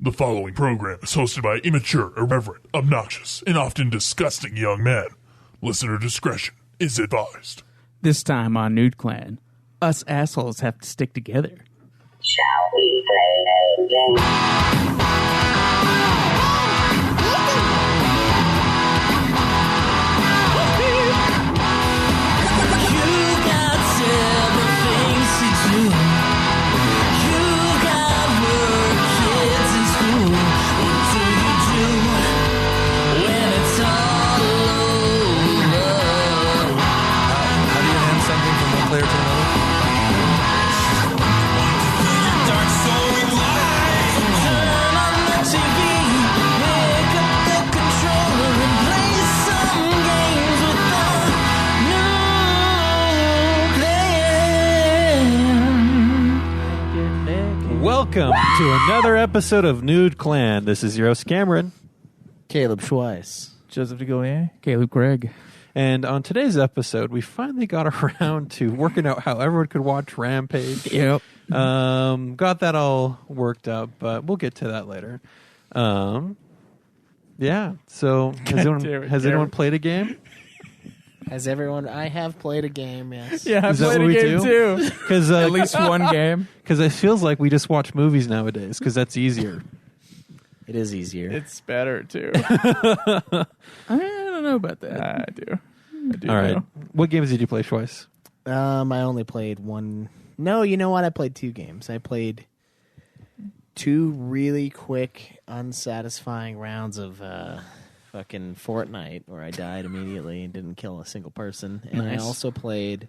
The following program is hosted by immature, irreverent, obnoxious, and often disgusting young men. Listener discretion is advised. This time on Nude Clan, us assholes have to stick together. Shall we play a game? Welcome to another episode of Nude Clan. This is your host, Cameron. Caleb Schweiss. Joseph DeGaulier. Caleb Craig. And on today's episode, we finally got around to working out how everyone could watch Rampage. Yep. Got that all worked up, but we'll get to that later. Yeah. So has anyone played a game? Has everyone? I have played a game, yes. Yeah, I've Is that played what a we game do? too. Because At least one game. Because it feels like we just watch movies nowadays, because that's easier. It is easier. It's better too. I don't know about that. I do. All right. What games did you play, Schweiss? I only played one. No, you know what? I played two games. I played two really quick, unsatisfying rounds of fucking Fortnite where I died immediately and didn't kill a single person. And Nice. I also played...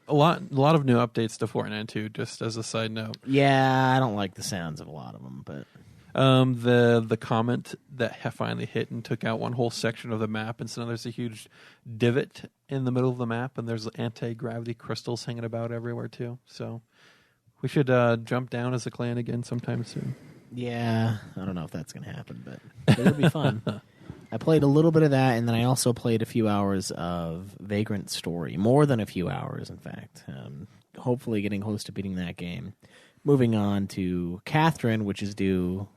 A lot of new updates to Fortnite, too, just as a side note. Yeah, I don't like the sounds of a lot of them, but... The comment that finally hit and took out one whole section of the map, and so now there's a huge divot in the middle of the map, and there's anti-gravity crystals hanging about everywhere, too. So we should jump down as a clan again sometime soon. Yeah, I don't know if that's going to happen, but it'll be fun. I played a little bit of that, and then I also played a few hours of Vagrant Story. More than a few hours, in fact. Hopefully getting close to beating that game. Moving on to Catherine, which is due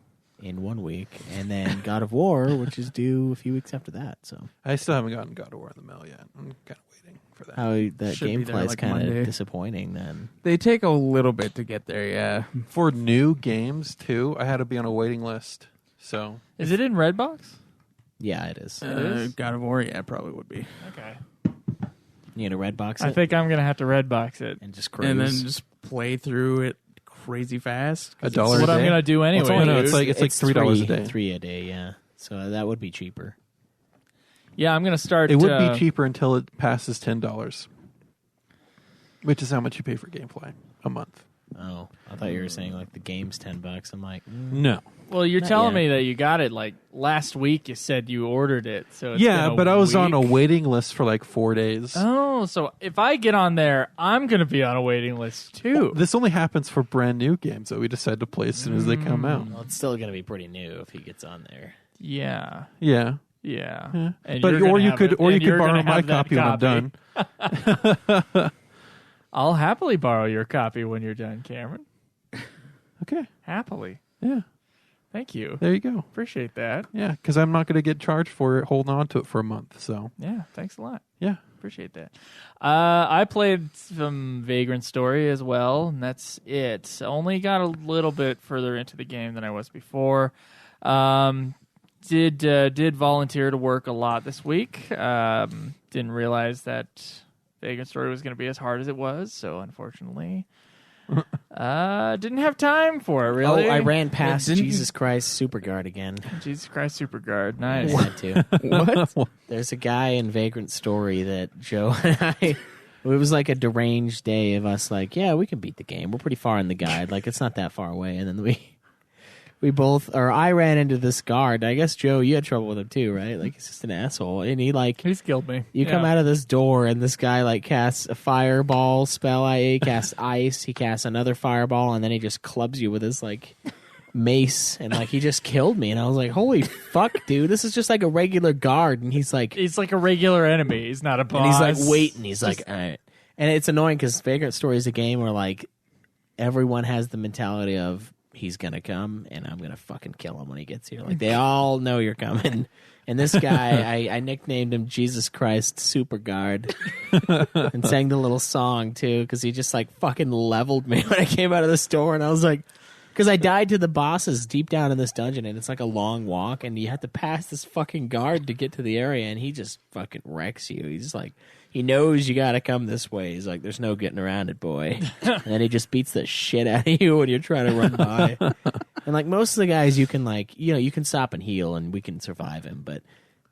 in 1 week, and then God of War, which is due a few weeks after that. So I still haven't gotten God of War in the mail yet. I'm kind of waiting for that. how that Should be there, gameplay is like, kind Monday. of disappointing then. They take a little bit to get there, yeah. For new games, too, I had to be on a waiting list. So Is it in Redbox? Yeah, it is. God of War, yeah, probably would be. Okay. You know, Redbox I it think I'm gonna have to Redbox it. and just cruise. And then just play through it crazy fast. $1 That's a what I'm day? gonna do anyway. only- no, dude. it's like $3 a day. $3 a day, yeah. So that would be cheaper. Yeah, I'm gonna start. It would be cheaper until it passes $10, which is how much you pay for gameplay a month. Oh, I thought you were saying like the game's $10. I'm like, No. Well, you're Not telling yet. me that you got it like last week. You said you ordered it, so it's Yeah, been a but I was on a week. waiting list for like 4 days. Oh, so if I get on there, I'm gonna be on a waiting list too. This only happens for brand new games that we decide to play as soon as they come out. well, it's still going to be pretty new if he gets on there. Yeah, Yeah. yeah. And But you're gonna or you have could it- or you and could you're borrow gonna my have that copy when I'm done. I'll happily borrow your copy when you're done, Cameron. Okay. Happily. Yeah. Thank you. There you go. Appreciate that. Yeah, because I'm not going to get charged for it, holding on to it for a month. So Yeah, thanks a lot. yeah. Appreciate that. I played some Vagrant Story as well, and that's it. Only got a little bit further into the game than I was before. Did volunteer to work a lot this week. Didn't realize that Vagrant Story was going to be as hard as it was, so unfortunately, didn't have time for it. Really, Oh, I ran past didn't- Jesus Christ Superguard again. Jesus Christ Superguard, nice. I had to. What? There's a guy in Vagrant Story that Joe and I... It was like a deranged day of us like, yeah, we can beat the game. We're pretty far in the guide. Like, it's not that far away. And then we both... Or I ran into this guard. I guess, Joe, you had trouble with him too, right? Like, he's just an asshole. And he, like... He's killed me. You come out of this door, and this guy, like, casts a fireball spell. He casts ice. He casts another fireball, and then he just clubs you with his, like, mace. And, like, he just killed me. And I was like, holy fuck, dude. This is just like a regular guard. And he's like... He's like a regular enemy. He's not a boss. And he's like, wait. And he's like, all right. And it's annoying because Vagrant Story is a game where, like, everyone has the mentality of he's gonna come, and I'm gonna fucking kill him when he gets here. Like, they all know you're coming. And this guy, I nicknamed him Jesus Christ Super Guard, and sang the little song too, because he just like fucking leveled me when I came out of the store, and I was like, because I died to the bosses deep down in this dungeon, and it's like a long walk, and you have to pass this fucking guard to get to the area, and he just fucking wrecks you. He's like, he knows you gotta come this way. He's like, there's no getting around it, boy. And then he just beats the shit out of you when you're trying to run by. And like most of the guys, you can like, you can stop and heal, and we can survive him, but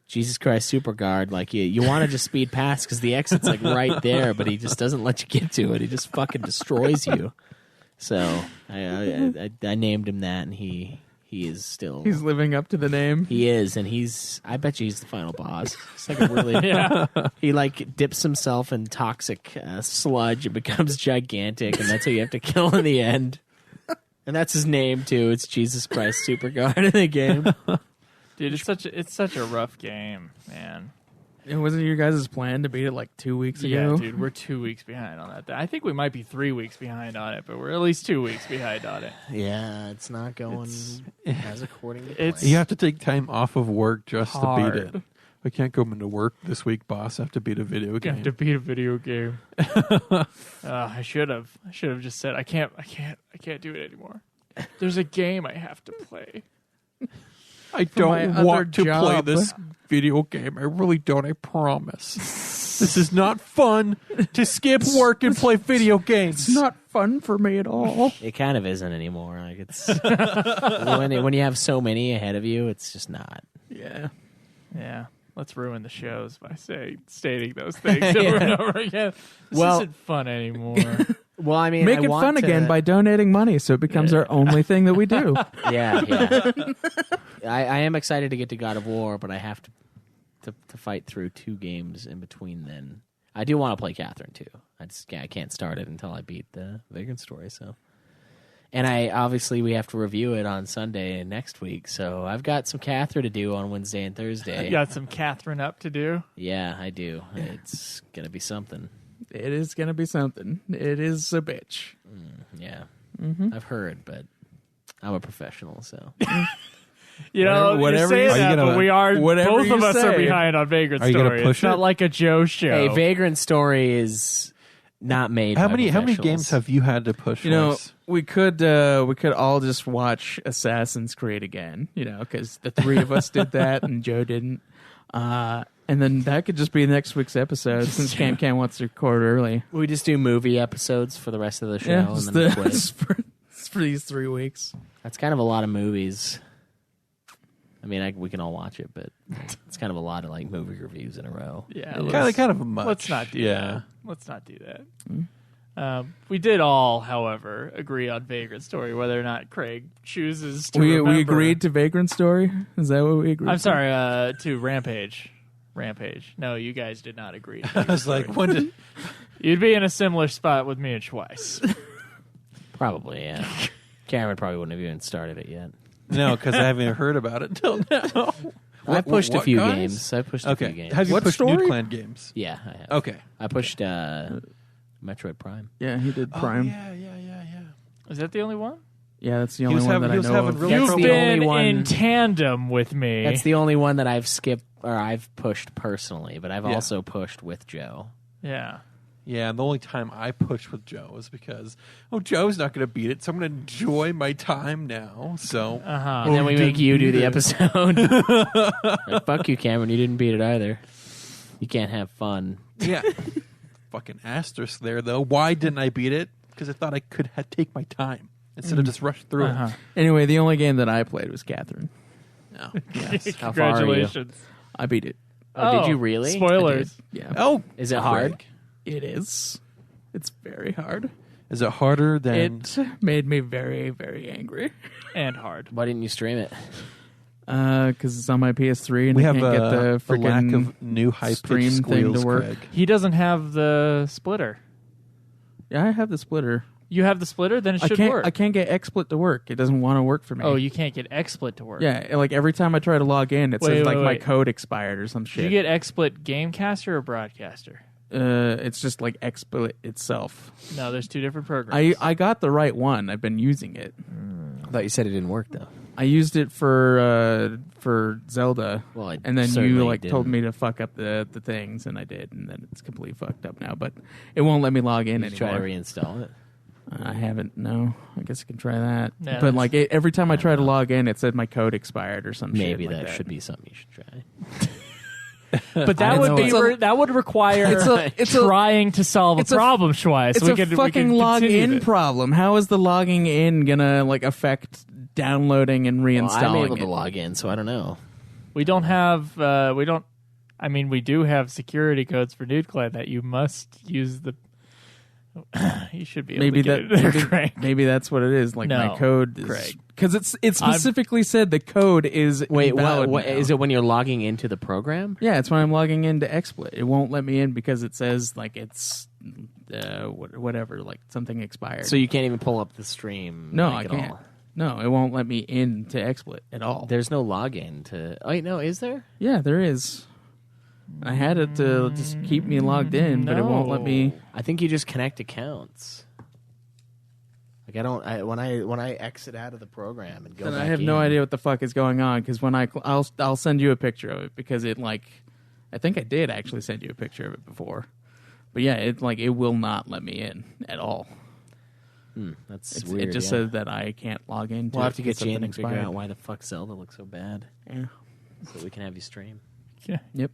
Jesus Christ Super Guard, like you want to just speed past because the exit's like right there, but he just doesn't let you get to it. He just fucking destroys you. So I named him that, and he is still. He's living up to the name. He is, and I bet you he's the final boss. It's like a really, he like dips himself in toxic sludge and becomes gigantic, and that's who you have to kill in the end. And that's his name too. It's Jesus Christ Super Guard in the game. Dude, it's such a rough game, man. And wasn't your guys' plan to beat it like 2 weeks ago? Yeah, dude, we're 2 weeks behind on that. I think we might be 3 weeks behind on it, but we're at least 2 weeks behind on it. Yeah, it's not going as according to plan. You have to take time off of work just to Hard. beat it. I can't go into work this week, boss. I have to beat a video I game. have to beat a video game. I should have just said I can't do it anymore. There's a game I have to play. I my don't other want to play job. this video game. I really don't. I promise. This is not fun to skip work and play video games. It's not fun for me at all. It kind of isn't anymore. Like it's when you have so many ahead of you, it's just not. Yeah. Yeah. Let's ruin the shows by stating those things over and over again. This isn't fun anymore. Well, I mean, Make I it want fun to- again by donating money so it becomes our only thing that we do. Yeah. I am excited to get to God of War, but I have to fight through 2 games in between. Then I do want to play Catherine too. I can't start it until I beat the Vagrant Story. So, and we have to review it on Sunday next week. So I've got some Catherine to do on Wednesday and Thursday. You got some Catherine up to do? Yeah, I do. It's gonna be something. It is going to be something. It is a bitch. Yeah, I've heard, but I'm a professional, so. You know, Whatever you you say say. that, but we are, Whatever both of you us are say. behind on Vagrant Are you gonna Story. push It's not it? like a Joe show. Hey, Vagrant Story is not made. How by many professionals. games have you had to push? You know, Wes? we could all just watch Assassin's Creed again, because the 3 of us did that and Joe didn't. And then that could just be next week's episode since Cam wants to record early. We just do movie episodes for the rest of the show, Yeah, and just then we quit. it's for these 3 weeks. That's kind of a lot of movies. I mean, we can all watch it, but it's kind of a lot of like movie reviews in a row. Yeah, kind of much. let's not do yeah. that. Let's not do that. We did all, however, agree on Vagrant Story, whether or not Craig chooses to We remember. agreed to Vagrant Story? Is that what we agreed I'm to? sorry, to Rampage. No, you guys did not agree. To I was like, when did? You'd be in a similar spot with me and Schweiss. Probably, yeah. Cameron probably wouldn't have even started it yet. No, because I haven't heard about it until now. I pushed a what, few guys? games. I pushed a few Okay. games. Have you What pushed story? Nude Clan games? Yeah, I have. Okay. I pushed Metroid Prime. Yeah, he did Prime. Yeah. Is that the only one? Yeah, that's the He only was one having- that he I was know having of. really That's You've the been only one- in tandem with me. That's the only one that I've skipped or I've pushed personally, but I've Yeah. also pushed with Joe. Yeah. Yeah, and the only time I pushed with Joe was because, Joe's not going to beat it, so I'm going to enjoy my time now. So, Uh-huh. And then we make you do the beat it. episode. Like, fuck you, Cameron. You didn't beat it either. You can't have fun. yeah. Fucking asterisk there, though. Why didn't I beat it? Because I thought I could take my time instead of just rush through Uh-huh. Anyway, the only game that I played was Catherine. it. No. Yes. How far are you? Congratulations. I beat it. Oh, did you really? Spoilers. Yeah. Oh, Is it hard? It is. It's very hard. is it harder than? It made me very, very angry. And hard. Why didn't you stream it? Because it's on my PS3 and we I have can't get the a lack freaking of new high stream pitched thing squeals, to work. Craig. He doesn't have the splitter. Yeah, I have the splitter. You have the splitter? Then it should work. I can't get XSplit to work. It doesn't want to work for me. Oh, you can't get XSplit to work. Yeah, like every time I try to log in, it Wait, says wait, like my wait. code expired or some Did shit. you get XSplit Gamecaster or Broadcaster? It's just like XSplit itself. No, there's 2 different programs. I got the right one. I've been using it. I thought you said it didn't work though. I used it for Zelda, Well, it and then you certainly told didn't. me to fuck up the things, and I did, and then it's completely fucked up now. But it won't let me log in Did you try to anymore. reinstall it? I haven't. No, I guess I can try that. Yeah, but like every time I try to log in, it said my code expired or some Maybe shit. that like should be something you should try. But I that would know be it's that would require trying to solve a it's a- problem, Schweiss. It's we a could, fucking we could continue login this. problem. How is the logging in gonna like affect downloading and reinstalling Well, I'm able it? to log in, so I don't know. We don't have. We don't. I mean, we do have security codes for NudeClan that you must use the. You should be able Maybe to get it there, Craig. maybe that's what it is. Like No, my code is Craig. because it specifically said the code is Wait, invalid what now. is it when you're logging into the program? Yeah, it's when I'm logging into XSplit. It won't let me in because it says like it's whatever, like something expired. So you can't even pull up the stream. no, like, I at can't. all. No, it won't let me into XSplit at all. There's no login to. Oh wait, no, is there? Yeah, there is. I had it to just keep me logged in, but it won't let me. I think you just connect accounts. Like I don't. When I exit out of the program and go, Then back I have in, no idea what the fuck is going on because when I'll send you a picture of it because it like I think I did actually send you a picture of it before, but yeah, it will not let me in at all. That's weird. It just says that I can't log in. we'll have to get you in something and figure expired. out why the fuck Zelda looks so bad, Yeah. so we can have you stream. Yeah. Yep.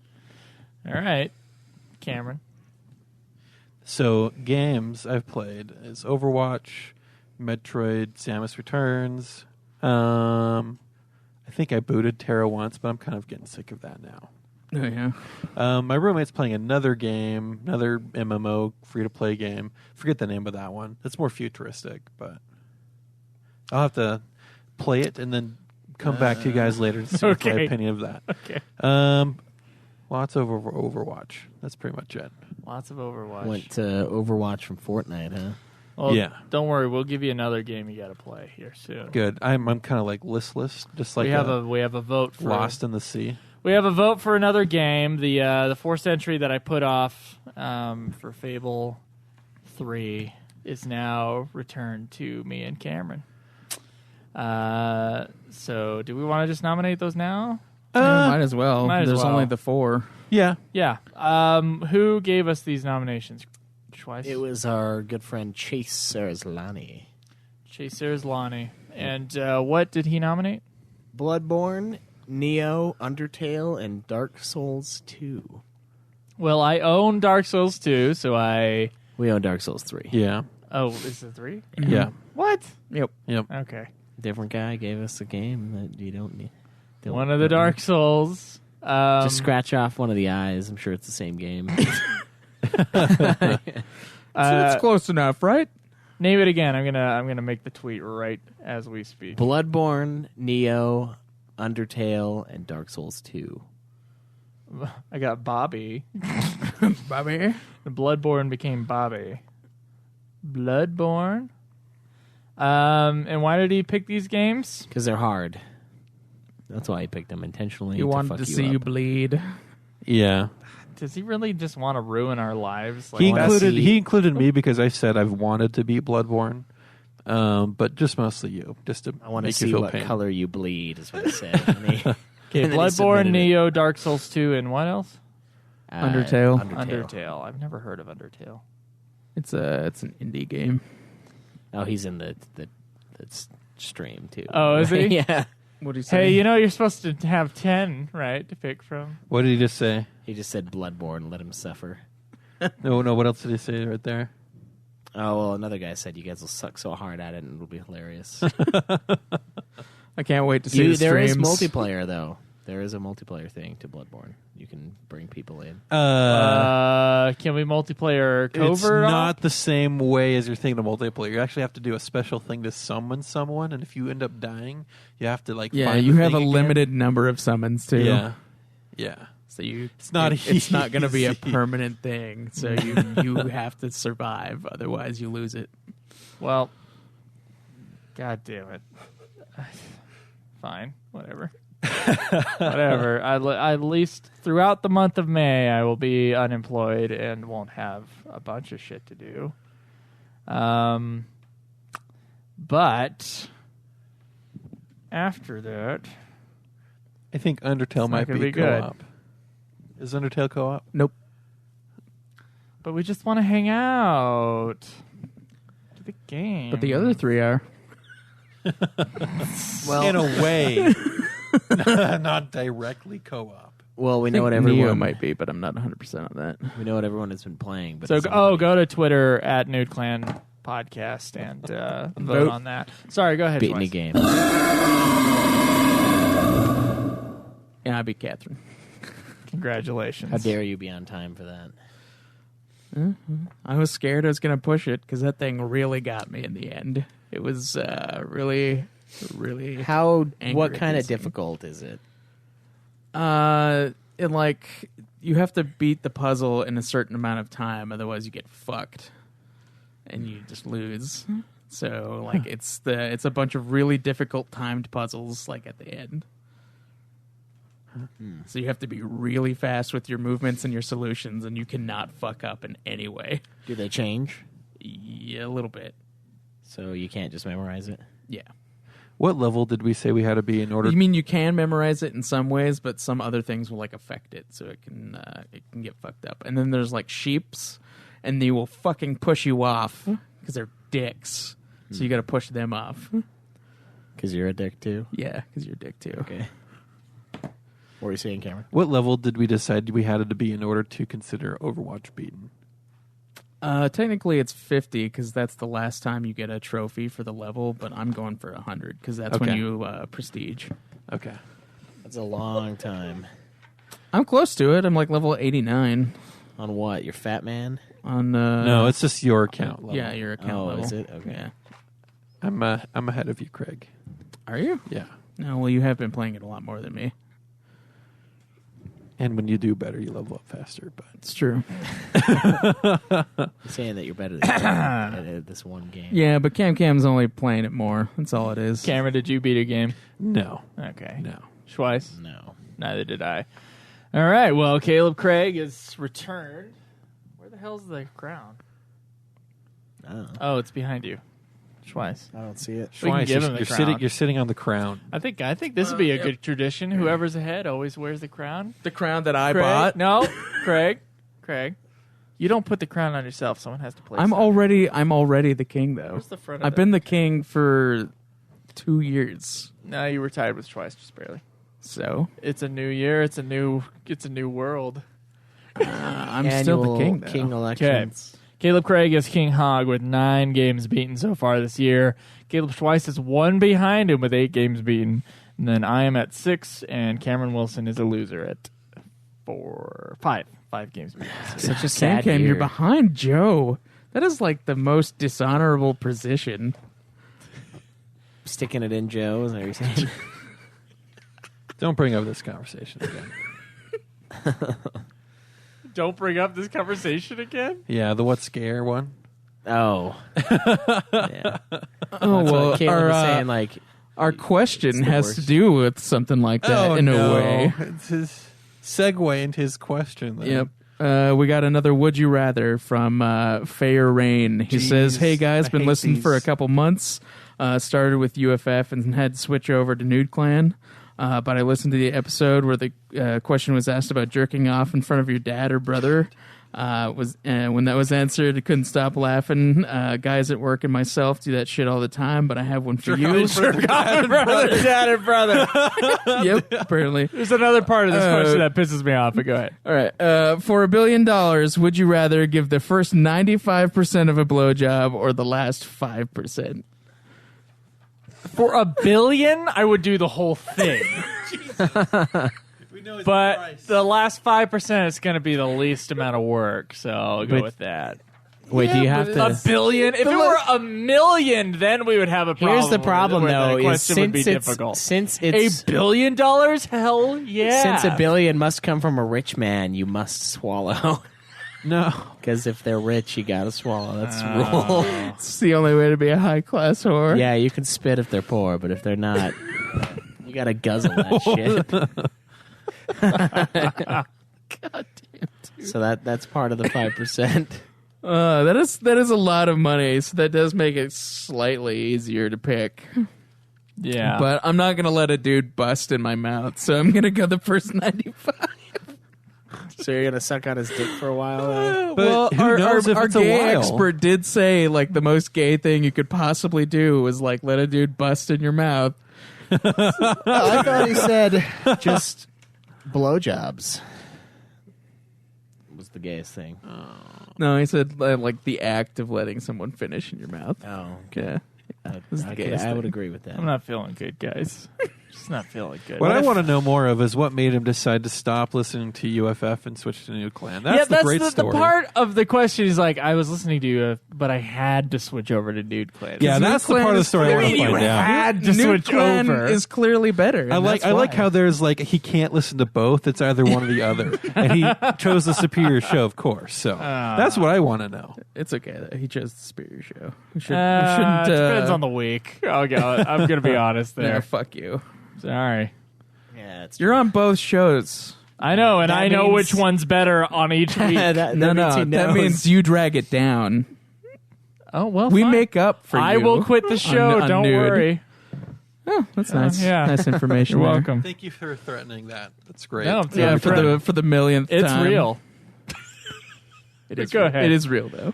All right, Cameron. So games I've played is Overwatch, Metroid, Samus Returns. I think I booted Terra once, but I'm kind of getting sick of that now. Oh yeah. My roommate's playing another game, another MMO free-to-play game. Forget the name of that one. It's more futuristic, but I'll have to play it and then come back to you guys later to see what my Okay. opinion of that. Okay. Lots of Overwatch. That's pretty much it. Lots of Overwatch. Went to Overwatch from Fortnite, huh? Well, Yeah. Don't worry, we'll give you another game you got to play here soon. Good. I'm kind of like listless, just like we have a vote for Lost in the Sea. We have a vote for another game. The fourth entry that I put off for Fable 3 is now returned to me and Cameron. So do we want to just nominate those now? Might as well. might as There's well. only the 4. Yeah. Yeah. Who gave us these nominations? Schweiss? It was our good friend Chase Sarzlani. Chasers Lonnie. And what did he nominate? Bloodborne, Neo, Undertale, and Dark Souls 2. Well, I own Dark Souls 2, so I... We own Dark Souls 3. Yeah. Oh, is it 3? Yeah. What? Yep. Yep. Okay. Different guy gave us a game that you don't need. One of the Dark Souls. Just scratch off one of the eyes. I'm sure it's the same game. It's close enough, right? Name it again. I'm gonna make the tweet right as we speak. Bloodborne, Neo, Undertale, and Dark Souls 2. I got Bobby. Bobby. The Bloodborne became Bobby. Bloodborne. And why did he pick these games? Because they're hard. That's why I picked them intentionally. You wanted fuck to see you up. bleed. Yeah. Does he really just want to ruin our lives? He that? included me because I said I've wanted to beat Bloodborne, but just mostly you, just to I want to make you see feel what pain. color you bleed, is what it said. Okay, and then he Bloodborne, submitted it. Neo, Dark Souls 2, and what else? Undertale. Undertale. I've never heard of Undertale. It's an indie game. Oh, he's in the stream too. Oh, is he? Yeah. What do you say? Hey, you're supposed to have 10, right, to pick from? What did he just say? He just said Bloodborne, let him suffer. No. What else did he say right there? Oh, well, another guy said you guys will suck so hard at it and it'll be hilarious. I can't wait to see the There is streams. multiplayer, though. There is a multiplayer thing to Bloodborne. You can bring people in. Can we multiplayer covert? It's not the same way as you're thinking of multiplayer. You actually have to do a special thing to summon someone, and if you end up dying, you have to Yeah, find you the have a thing again. limited number of summons too. Yeah. So It's not it's not going to be a easy. permanent thing. So you have to survive, otherwise you lose it. Well, God damn it. Fine, whatever. Whatever. At least throughout the month of May, I will be unemployed and won't have a bunch of shit to do. But after that, I think Undertale might gonna be be good. co-op. Is Undertale co-op? Nope. but we just want to hang out. Do the game. But the other 3 are. Well, In a way, not directly co-op. well, we know I what think Neo everyone might be, but I'm not 100% on that. We know what everyone has been playing. But So has go anybody to Twitter at Nude Clan Podcast and vote Vote. on that. Sorry, go ahead. beaten a Twice. game. Yeah, I beat Catherine. Congratulations. How dare you be on time for that? I was scared I was going to push it because that thing really got me in the end. It was really, really. How? Angry What at kind of this game. difficult is it? It like you have to beat the puzzle in a certain amount of time, otherwise you get fucked, and you just lose. So like it's a bunch of really difficult timed puzzles like at the end. So you have to be really fast with your movements and your solutions, and you cannot fuck up in any way. Do they change? Yeah, a little bit. So you can't just memorize it? Yeah. What level did we say we had to be in order? You mean you can memorize it in some ways, but some other things will like affect it, so it can get fucked up. And then there's like sheeps, and they will fucking push you off because they're dicks. So you got to push them off. Because you're a dick too? Yeah, because you're a dick too. Okay. What were you saying, Cameron? What level did we decide we had to be in order to consider Overwatch beaten? Technically, it's 50 because that's the last time you get a trophy for the level. But I'm going for 100 because that's when Okay. you prestige. Okay. That's a long time. I'm close to it. I'm like level 89 On what? Your fat man? on. No, it's just your account level. Yeah, your account Oh, level. is it? Okay. Yeah. I'm ahead of you, Craig. Are you? Yeah. No. Well, you have been playing it a lot more than me. And when you do better, you level up faster. But It's true. You're saying that you're better than at this one game. Yeah, but Cam's only playing it more. That's all it is. Cameron, did you beat a game? no, Okay. no. Schweiss? No. Neither did I. All right. Well, Caleb Craig is returned. Where the hell's the crown? Oh. Oh, it's behind you. Schweiss. I don't see it. We can Schweiss, give him the you're crown. sitting. You're sitting on the crown. I think this would be a good tradition. Whoever's ahead always wears the crown. The crown that I Craig? bought. No, Craig. You don't put the crown on yourself. Someone has to place I'm it. already the king though. Where's the front of I've been the king for 2 years. No, you were tied with Schweiss just barely. So It's a new year. It's a new world. I'm still the king though. King elections. Caleb Craig is King Hog with 9 games beaten so far this year. Caleb Schweiss is 1 behind him with 8 games beaten. And then I am at 6, and Cameron Wilson is a loser at 5 games beaten. Such a sad Cam, year. you're behind Joe. That is like the most dishonorable position. Sticking it in Joe, is that what you're saying? Don't bring up this conversation again. Don't bring up this conversation again? Yeah, the what scare one. Oh. Yeah. Oh That's what Caleb was saying, like, our question it's the has worst. to do with something like that in a way. It's his segue into his question. Then. Yep. We got another Would You Rather from Fair Rain. He Jeez, says, hey guys, I been hate listening for a these. couple months. Started with UFF and had to switch over to Nude Clan. But I listened to the episode where the question was asked about jerking off in front of your dad or brother. When that was answered, I couldn't stop laughing. Guys at work and myself do that shit all the time, but I have one for you. Dad and brother. Yep, apparently. There's another part of this question that pisses me off, but go ahead. All right. For $1 billion, would you rather give the first 95% of a blowjob or the last 5%? For $1 billion, I would do the whole thing. But the last 5% is going to be the least amount of work, so I'll go But- with that. wait, do you have to... $1 billion? If it were $1 million, then we would have a problem. Here's the problem, where though, the is question would be since it's... difficult. Since it's... $1 billion? Hell yeah. Since $1 billion must come from a rich man, you must swallow. No. Because if they're rich, you gotta swallow. That's the rule. It's the only way to be a high-class whore. Yeah, you can spit if they're poor, but if they're not, you gotta guzzle that shit. So that's part of the 5%. That is a lot of money, so that does make it slightly easier to pick. Yeah. But I'm not gonna let a dude bust in my mouth, so I'm gonna go the first 95. So you're gonna suck on his dick for a while. Though? But Well, who knows if our it's a gay while? expert did say like the most gay thing you could possibly do was like let a dude bust in your mouth. I thought he said just blowjobs was the gayest thing. No, he said like the act of letting someone finish in your mouth. Oh, Yeah, this is the gayest I would thing. agree with that. I'm not feeling good, guys. Just not feeling good. What I want to know more of is what made him decide to stop listening to UFF and switch to New Clan. That's the great the story. part of the question is like, I was listening to you, but I had to switch over to Nude Clan. Yeah, that's the part of the story I want to You find out. had to Nude switch Clan over. is clearly better. I and like that's why. how there's like he can't listen to both. It's either one or the other, and he chose the superior show, of course. So that's what I want to know. It's okay though. He chose the superior show. We It shouldn't. depends on the week. I'm going to be honest Yeah, there. fuck you. Sorry. Yeah, it's You're on both shows. I know, and That I know means- which one's better on each week. that No, means he that knows. means you drag it down. Oh, well, We fine. make up for you. I will quit the show. on Don't Nude. worry. Oh, that's nice. yeah. Nice information. You're there. welcome. Thank you for threatening that. That's great. No, it's Yeah, not for friend. the millionth It's time. real. It is Go real. ahead. It is real though.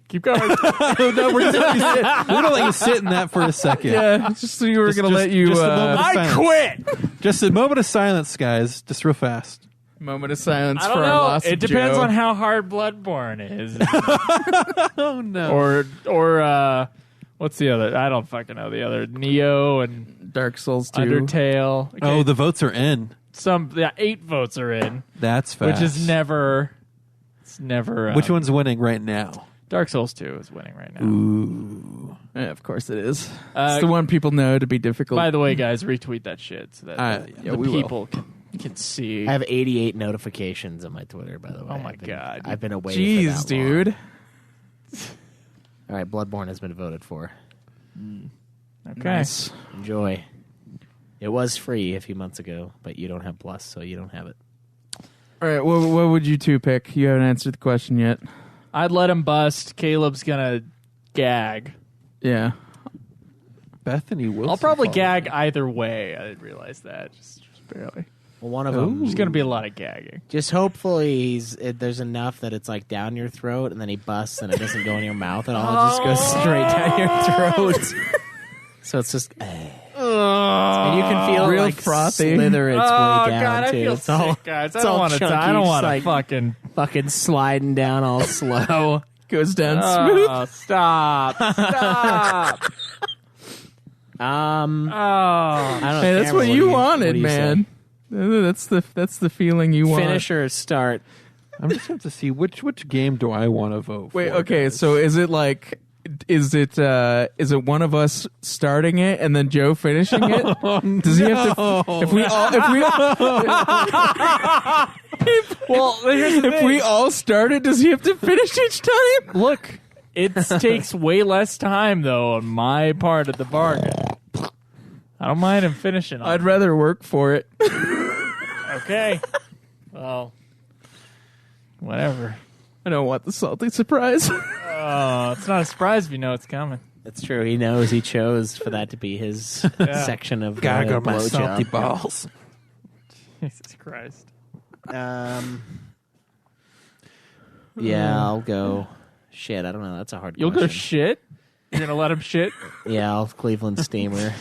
Keep going. No, we're gonna let you sit in that for a second. Yeah, just so you were gonna Just- let you just a moment. I Silence. quit. Just a moment of silence, guys. Just real fast. moment of silence I for don't our know. loss. It of depends Joe. on how hard Bloodborne is, Oh no. or what's the other? I don't fucking know the other. Neo and Dark Souls 2. Undertale. Okay. Oh, the votes are in. 8 votes are in, That's fast. which is never. It's never. Which one's winning right now? Dark Souls 2 is winning right now. Ooh. Yeah, of course it is. Uh, It's the one people know to be difficult. By the way, guys, retweet that shit so that yeah, the we will. people can see. I have 88 notifications on my Twitter, by the way. Oh my I've been- God. I've been away. Jeez, for that long. dude. All right, Bloodborne has been voted for. Okay. Nice. Enjoy. It was free a few months ago, but you don't have Plus, so you don't have it. All right, what would you two pick? You haven't answered the question yet. I'd let him bust. Caleb's gonna gag. Yeah. Bethany Wilson. I'll probably followed. gag either way. I didn't realize that. Just barely. Well, one of them. There's gonna be a lot of gagging. Just hopefully there's enough that it's like down your throat, and then he busts, and it doesn't go in your mouth at all. It just goes straight down your throat. So it's just, and you can feel Real it like frothy. slither its way down God, I too. feel It's all sick, guys. I it's don't all want to. chunky, I don't just want to like fucking. fucking sliding down all slow. Goes down smooth. Oh, stop! Stop! I Oh, don't know. Hey, that's Cameron, what do you what wanted, do you man. That's the feeling you say? want. Finish or start? I'm just going to see which game do I want to vote Wait, for. okay, guys? so is it like is it one of us starting it and then Joe finishing it? Does he have to if we well, here's the if thing. we all start it, does he have to finish each time? Look, it takes way less time though on my part of the bargain. I don't mind him finishing. I'd rather work for it. Okay. Well, whatever. I don't want the salty surprise. Oh, it's not a surprise if you know it's coming. That's true. He knows he chose for that to be his section of Gaga my blowjob. salty balls. Jesus Christ. Yeah, I'll go. Shit, I don't know. That's a hard You'll go question. shit? You're going to let him shit? Yeah, I'll Cleveland Steamer.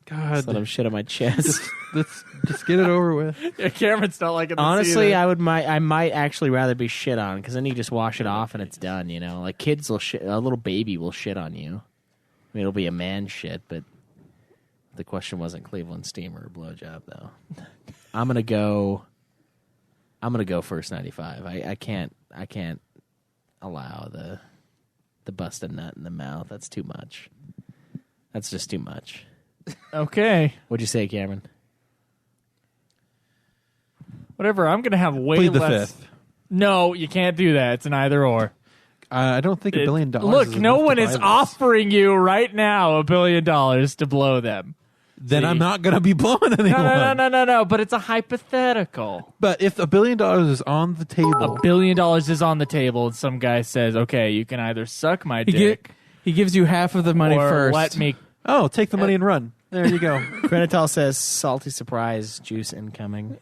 God, Just let him shit on my chest. let's just get it over with. Yeah, Cameron's not liking this Honestly, either. I might actually rather be shit on because then you just wash it off and it's done. You know, like kids will shit. A little baby will shit on you. I mean, it'll be a man shit, but the question wasn't Cleveland Steamer or blowjob though. I'm gonna go first 95. I can't allow the busted nut in the mouth. That's too much. That's just too much. Okay. What'd you say, Cameron? Whatever. I'm going to have way Plead the less. fifth. No, you can't do that. It's an either or. I don't think $1 billion. Look, is no enough one to is buy this. offering you right now $1 billion to blow them. Then See? I'm not going to be blowing anyone. No. But it's a hypothetical. But if $1 billion is on the table, $1 billion is on the table, and some guy says, "Okay, you can either suck my dick He gives you half of the money or first. let me. Oh, take the money and run. There you go. Crenitol says salty surprise juice incoming.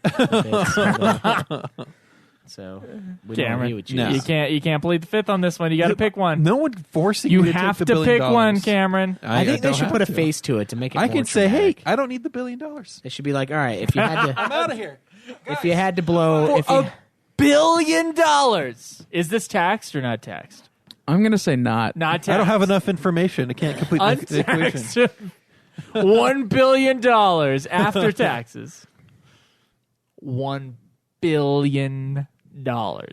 So we know Cameron, he would choose. No. you can't plead the fifth on this one. You got to pick one. No one forcing You you to have take the to $1 pick billion. one, Cameron. I think they don't should have put a to. face to it to make it I more can say, hey, dramatic. I don't need the $1 billion. They should be like, all right, if you had to, I'm out of here. if you had to blow, if you, $1 billion. Is this taxed or not taxed? I'm going to say not. Not taxed. I don't have enough information. I can't complete the equation. Untaxed. $1 billion after taxes. $1 billion.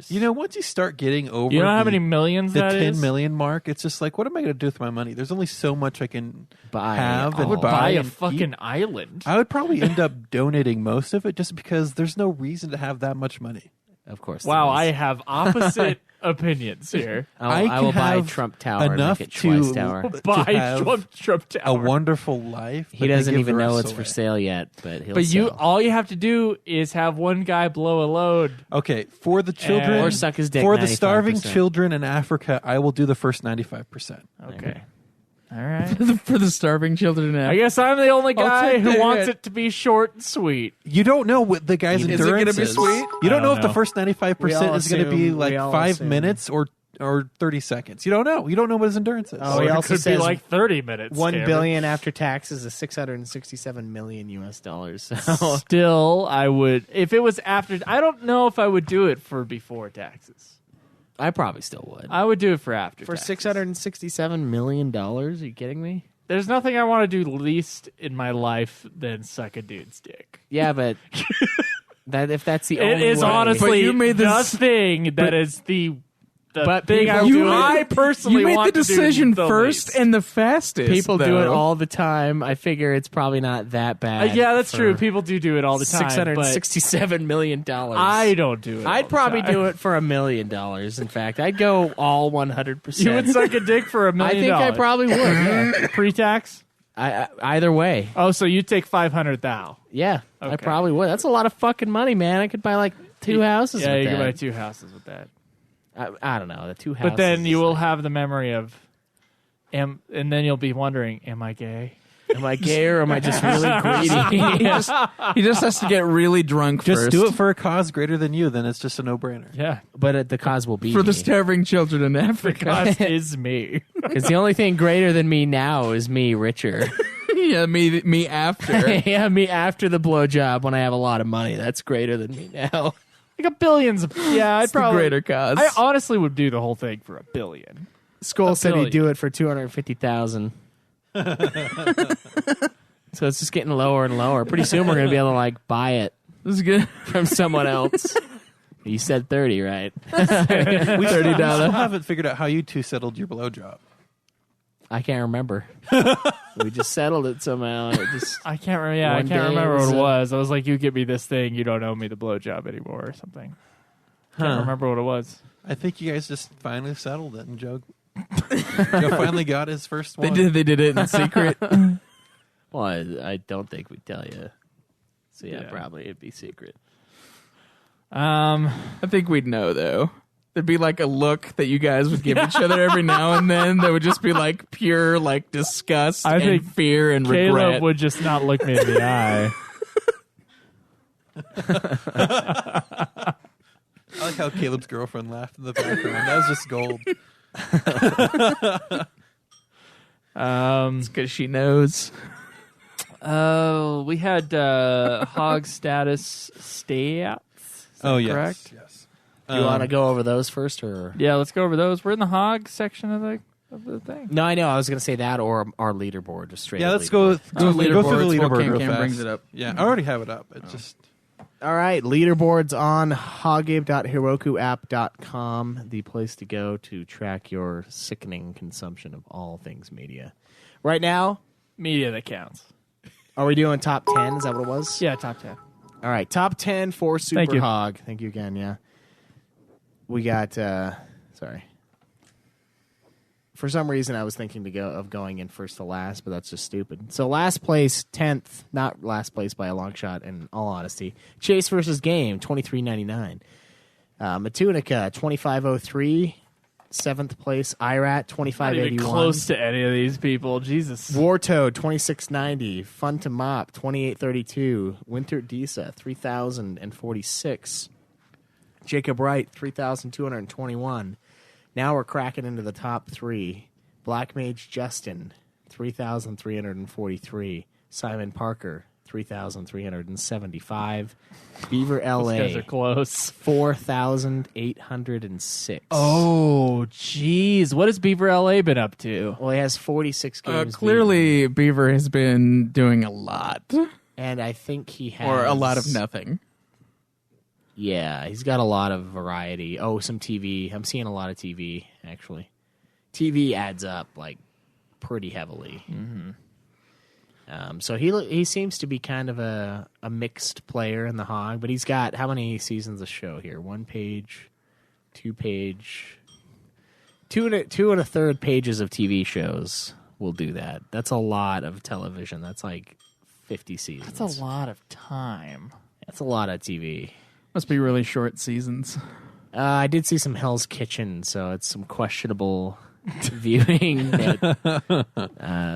You know, once you start getting over You know how many millions the that 10 is? million mark, it's just like, what am I going to do with my money? There's only so much I can Buy have all. and I would buy a and fucking keep. island. I would probably end up donating most of it just because there's no reason to have that much money. of course, Wow, there I is. have opposite opinions here. I will can buy have Trump Tower and enough make it Twice to Tower. Buy have Trump a Tower. wonderful life. He but they doesn't give even the know rest it's for away. sale yet, but he'll But sell. all you have to do is have one guy blow a load. Okay, for the children, Or suck his dick for the 95%. starving children in Africa, I will do the first 95%. Okay. All right. For the starving children. I guess I'm the only guy take who the wants hit. it to be short and sweet. You don't know what the guy's Is it endurance gonna be sweet? You don't I know don't if the know. first 95% is going to be assume- like we all 5 assume. minutes or 30 seconds. You don't know. You don't know what his endurance is. Oh, Or he it also could be says like 30 minutes. $1 Cameron. billion after taxes is $667 million US dollars. So Still, I would. If it was after. I don't know if I would do it for before taxes. I probably still would. I would do it for after For taxes. $667 million? Are you kidding me? There's nothing I want to do least in my life than suck a dude's dick. Yeah, but that if that's the It only is way. honestly But you made the this- thing that is the But thing people I do do. it. I personally You made want the to do decision the first least. and the fastest. People do it though. all the time. I figure it's probably not that bad. Yeah, that's for true. People do it all the time. but $667 million. I don't do it. I'd probably do it for $1 million. In fact, I'd go all 100%. You would suck a dick for $1 I million. think I probably would. Yeah. pre-tax. Either way, Oh, so you take 500 thou. yeah, I Okay. probably would. That's a lot of fucking money, man. I could buy like 2 houses. Yeah, with you can that. buy 2 houses with that. I don't know. The 2 houses. But then you is will like, have the memory of, and then you'll be wondering, am I gay? am I gay or am I just really greedy? He just has to get really drunk Just first. do it for a cause greater than you, then it's just a no-brainer. Yeah, But the cause will be for the me. starving children in Africa. because is me. Because the only thing greater than me now is me richer. Yeah, me after. Yeah, me after the blowjob when I have a lot of money. That's greater than me now. I got billions. Yeah, I'd It's the probably. greater cause. I honestly would do the whole thing for $1 billion. Skull said billion. he'd do it for 250,000. So it's just getting lower and lower. Pretty soon we're gonna be able to like buy it This is good. from someone else. You said 30, right? We still $30. haven't figured out how you two settled your blowjob. I can't remember. We just settled it somehow. It just I can't remember. Yeah, I One can't day remember it what was it a- was. I was like, "You give me this thing, you don't owe me the blowjob anymore," or something. Can't remember what it was. I think you guys just finally settled it, and Joe finally got his first They one. did it in secret. well, I don't think we'd tell you. So yeah, Yeah. probably it'd be secret. I think we'd know though. There'd be like a look that you guys would give each other every now and then that would just be like pure like disgust I and think fear and Caleb regret. would just not look me in the eye. I like how Caleb's girlfriend laughed in the background. That was just gold. Because she knows. We had hog status stay outs. Oh, yes. correct? Yes. Do you want to go over those first, or Yeah, let's go over those. We're in the hog section of the thing. no? I know I was going to say that or our leaderboard, just straight. Yeah, up let's go. leaderboard. Go through the leaderboards while leaderboard Cam real Cam fast. brings it up. Yeah, I already have it up. It just All right, leaderboards on hoggabe.herokuapp.com, the place to go to track your sickening consumption of all things media. Right now, Media that counts. are we doing top 10? Is that what it was? Yeah, top 10. All right, top 10 for Super Thank you. Hog. Thank you again, yeah. We got, sorry. For some reason, I was thinking of going in first to last, but that's just stupid. So last place, 10th, not last place by a long shot, in all honesty. Chase versus Game, $23.99. Matunica, $25.03. 7th place, IRAT, Not 2581. even close to any of these people. Jesus. Wartoad, 2690. Fun to Mop, 2832. Winter Disa, 3046. Jacob Wright, 3221. Now we're cracking into the top 3. Black Mage Justin, 3343. Simon Parker, 3,375. Beaver Those guys LA, are close. 4,806. Oh, jeez. What has Beaver LA been up to? Well, he has 46 games. Clearly, Beaver has been doing a lot, beaten, and I think he has or a lot of nothing. Yeah, he's got a lot of variety. Oh, some TV. I'm seeing a lot of TV actually. TV adds up like pretty heavily. Mm-hmm. So he seems to be kind of a mixed player in the hog, but he's got how many seasons of show here? 1 page, 2 page, 2 1/3 pages of TV shows will do that. That's a lot of television. That's like 50 seasons. That's a lot of time. That's a lot of TV. Must be really short seasons. I did see some Hell's Kitchen, so it's some questionable viewing.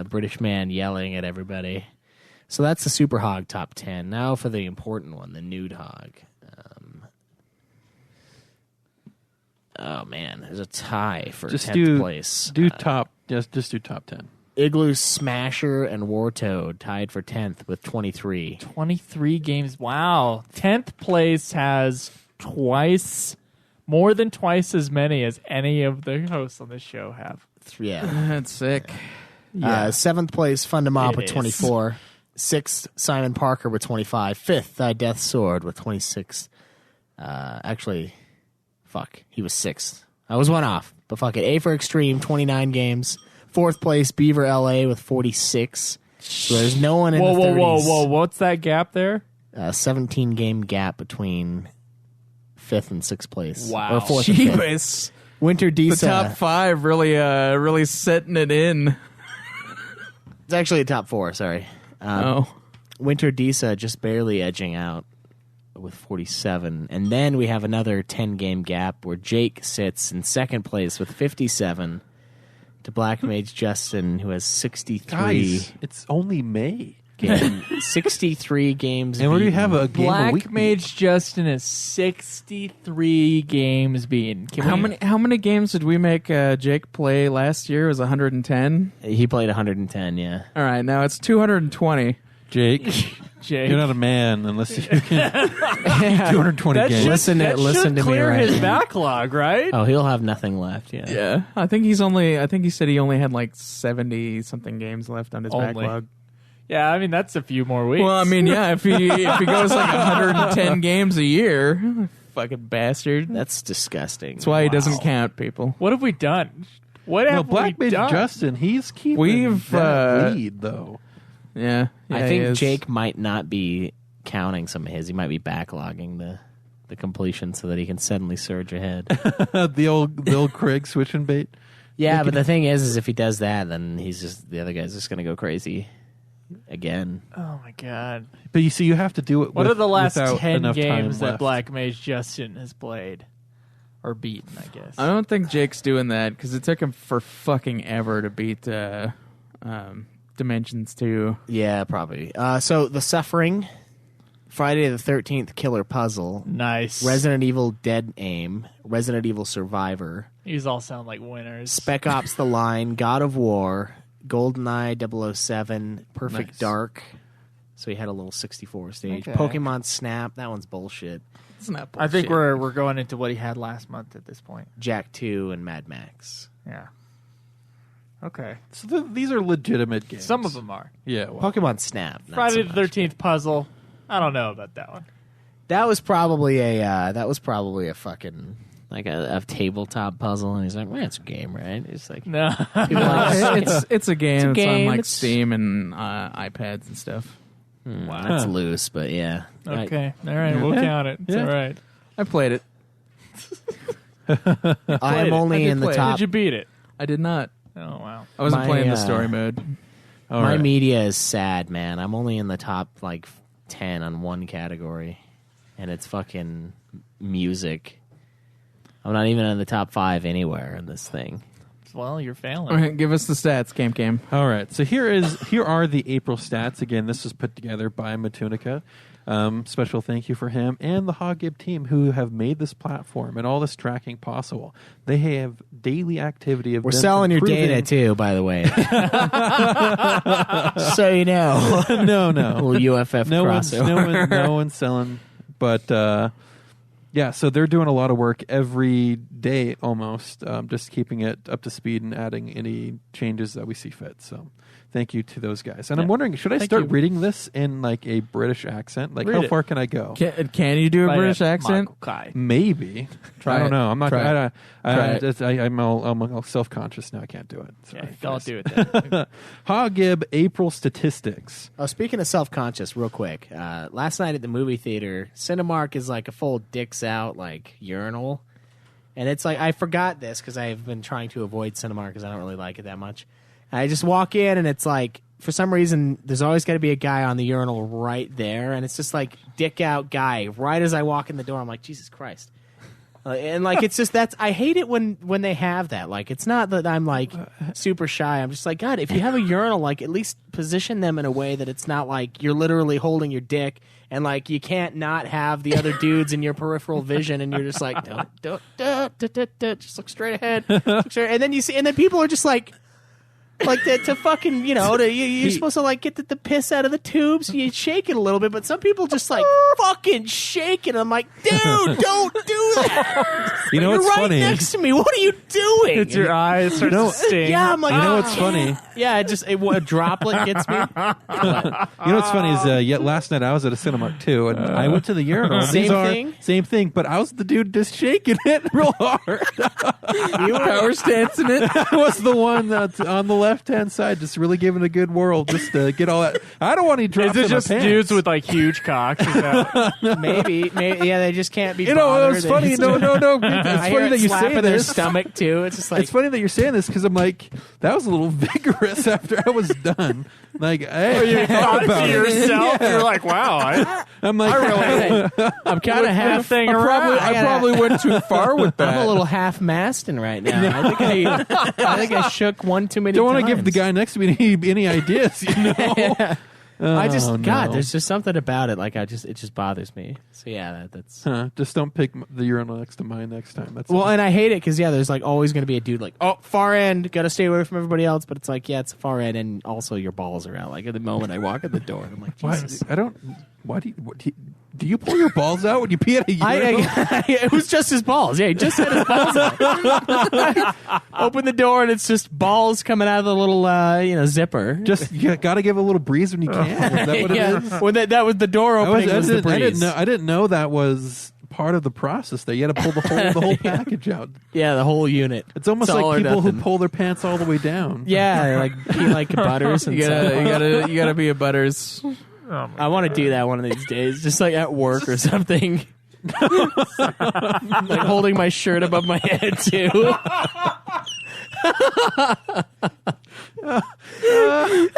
British man yelling at everybody. So that's the Super Hog top 10. Now for the important one, the Nude Hog. Oh man, there's a tie for 10th place. Just do top 10. Igloo Smasher and Wartoad tied for 10th with 23. 23 games. Wow. 10th place has more than twice as many as any of the hosts on this show have. Yeah. That's sick. 7th place, Fun to Mop It with is. 24. 6th, Simon Parker with 25. 5th, Death Sword with 26. Actually, fuck, he was 6th. I was one off, but fuck it. A for Extreme, 29 games. 4th place, Beaver LA with 46. So there's no one in the 30s. Whoa. What's that gap there? 17 game gap between 5th and 6th place. Wow. Or 4th and 5th. Jeebus. Winter The Disa. top 5 really setting it in. It's actually a top 4, sorry. Winter Disa just barely edging out with 47. And then we have another 10-game gap where Jake sits in 2nd place with 57 to Black Mage Justin, who has 63 Guys, it's only May. 63 games And we beaten. have a game a week. Black Mage Justin is 63 games beaten. How many games did we make Jake play last year? It was 110. He played 110, yeah. All right, now it's 220. Jake, Jake. you're not a man unless you can 220 That games. should, Listen that to should me clear right his now. backlog, right? Oh, he'll have nothing left, yeah. Yeah, I think he said he only had like 70 something games left on his Only. backlog. Yeah, I mean, that's a few more weeks. Well, I mean, yeah, if he goes like 110 games a year, fucking bastard. That's disgusting. That's why he doesn't count people. what have we done? What No, have Black we Mage done? Justin, he's keeping We've, that lead, though. Yeah, I he think is. Jake might not be counting some of his. He might be backlogging the completion so that he can suddenly surge ahead. the old Craig switching bait. Yeah, but the thing is if he does that, then the other guy's just going to go crazy again. Oh, my God. But you see, you have to do it What are the last without 10 enough time games that left. Black Mage Justin has played? Or beaten, I guess. I don't think Jake's doing that because it took him for fucking ever to beat Dimensions 2. Yeah, probably. So The Suffering, Friday the 13th Killer Puzzle, Nice. Resident Evil Dead Aim, Resident Evil Survivor, These all sound like winners. Spec Ops The Line, God of War, GoldenEye 007, Perfect Nice. Dark. So he had a little 64 stage. Okay. Pokemon Snap, that one's bullshit. It's not. I think bullshit. we're going into what he had last month at this point. Jack 2 and Mad Max. Yeah. Okay. So these are legitimate games. Some of them are. Yeah. Well, Pokemon Snap. not Friday so the much. 13th puzzle. I don't know about that one. That was probably a fucking like a tabletop puzzle, and he's like, "Well, it's a game, right?" It's like No. people like, it's a game. It's, on game. like It's- Steam and iPads and stuff. that's loose, but yeah. Okay. All right. We'll count it. It's Yeah. all right. I played it. I'm it. only I did in the play it. top. Did you beat it? I did not. Oh, wow. I wasn't My, playing the story mode. all My right. media is sad, man. I'm only in the top like 10 on one category, and it's fucking music. I'm not even in the top 5 anywhere in this thing. Well, you're failing. All right, give us the stats, Cam. All right, so here are the April stats. Again, this was put together by Matunica. Special thank you for him and the Hogib team who have made this platform and all this tracking possible. They have daily activity of We're them selling your improving- data too, by the way. So you know. no. Little UFF crossover. No one's selling. But yeah, so they're doing a lot of work every day almost, just keeping it up to speed and adding any changes that we see fit. So thank you to those guys. And I'm wondering, should I start reading this in like a British accent? Like, how far can I go? Can you do a British accent? Maybe. Try I don't it. know. I'm not. Try it. I'm all self-conscious now. I can't do it. Sorry. Yeah, don't do it then. Hogib April statistics. Oh, speaking of self-conscious, real quick. Last night at the movie theater, Cinemark is like a full dicks out like urinal. And it's like, I forgot this because I've been trying to avoid Cinemark because I don't really like it that much. And I just walk in and it's like, for some reason, there's always got to be a guy on the urinal right there. And it's just like, dick out guy. Right as I walk in the door, I'm like, Jesus Christ. And like, it's just, I hate it when they have that. Like, it's not that I'm like super shy. I'm just like, God, if you have a urinal, like at least position them in a way that it's not like you're literally holding your dick and like you can't not have the other dudes in your peripheral vision and you're just like, just look straight ahead. Look straight, and then you see, and then people are just like to fucking, you're supposed to like get the piss out of the tubes. You shake it a little bit, but some people just like fucking shake it. I'm like, dude, don't do that. You know You're what's right funny? next to me. What are you doing? It's your eye. It starts to sting. Yeah, I'm like, You know what's funny? Yeah, a droplet gets me. You know what's funny is yet last night I was at a Cinemark too, and I went to the urinal. Same thing? But I was the dude just shaking it real hard. You were Power stance in it. I was the one that's on the left-hand side, just really giving it a good whirl, just to get all that. I don't want any drops Is it in my just pants. dudes with like huge cocks? Is that- maybe, yeah, they just can't be. It bothered. was funny. No. It's I hear funny it that you slapping say their this. stomach too. It's just like It's funny that you're saying this because I'm like, that was a little vigorous after I was done. Like, hey, you thought to yourself, you're like, wow, I'm like, I'm kind of half. thing I around. probably went too far with that. I'm a little half masting right now. I think I shook one too many. don't want to times. give the guy next to me any ideas, I just Oh, God, no. there's just something about it. Like it just bothers me. So yeah, that's. Just don't pick the urinal next to mine next time. That's Well, all. and I hate it because there's like always going to be a dude like, oh, far end, got to stay away from everybody else. But it's like, yeah, it's far end, and also your balls are out. Like at the moment I walk in the door, and I'm like, Why, Jesus. I don't. Why do you pull your balls out when you pee at a urinal? It was just his balls. Yeah, he just had his balls out. Open the door, and it's just balls coming out of the little, zipper. Just you got to give a little breeze when you can. Is that what it is? When that was the door opening. was the breeze. I didn't know that was part of the process. There, you had to pull the whole package out. Yeah, the whole unit. It's almost all or like people who nothing. pull their pants all the way down. Yeah, like pee like Butters. And You stuff. gotta be a Butters. I want to do that one of these days, just like at work or something. Like holding my shirt above my head too.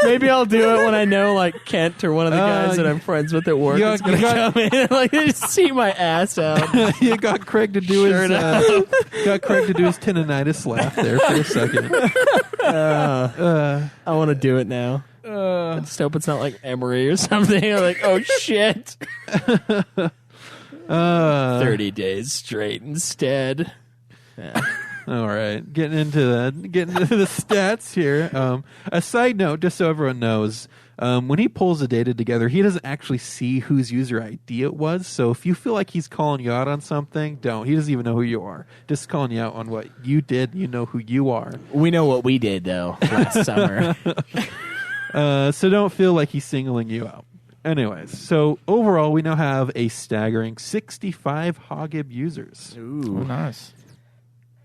Maybe I'll do it when I know like Kent or one of the guys that I'm friends with at work is going to come in and like they just see my ass out. You got Craig to do his tinnitus laugh there for a second. I want to do it now. I just hope it's not like Emery or something. I'm like, oh shit. 30 days straight instead. Yeah. All right, getting into the stats here. A side note, just so everyone knows, when he pulls the data together, he doesn't actually see whose user ID it was. So if you feel like he's calling you out on something, don't. He doesn't even know who you are. Just calling you out on what you did. You know who you are. We know what we did though last summer. So don't feel like he's singling you out. Anyways, so overall, we now have a staggering 65 Hogib users. Ooh, nice.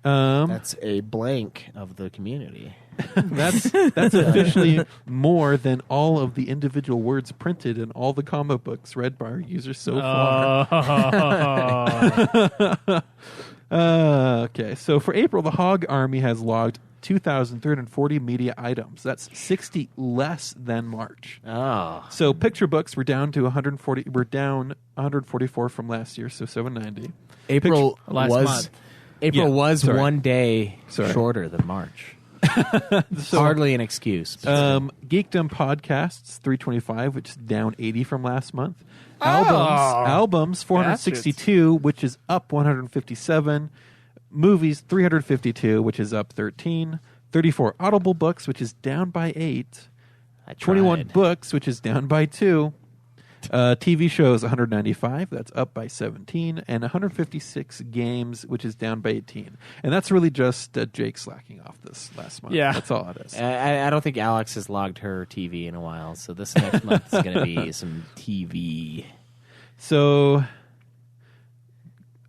that's a blank of the community. That's officially more than all of the individual words printed in all the comic books read by our users so far. Okay, so for April, the Hog Army has logged 2,340 media items. That's 60 less than March. Oh. So picture books were down to 140. We're down 144 from last year, so 790. April Last was month. April Yeah, was sorry. one day Sorry. shorter than March. Hardly an excuse. Geekdom podcasts 325, which is down 80 from last month. Albums 462, which is up 157. Movies 352, which is up 13. 34 Audible books, which is down by 8. I tried. 21 books, which is down by 2. TV shows 195, that's up by 17, and 156 games, which is down by 18. And that's really just Jake slacking off this last month. Yeah. That's all it is. I don't think Alex has logged her TV in a while, so this next month is going to be some TV. So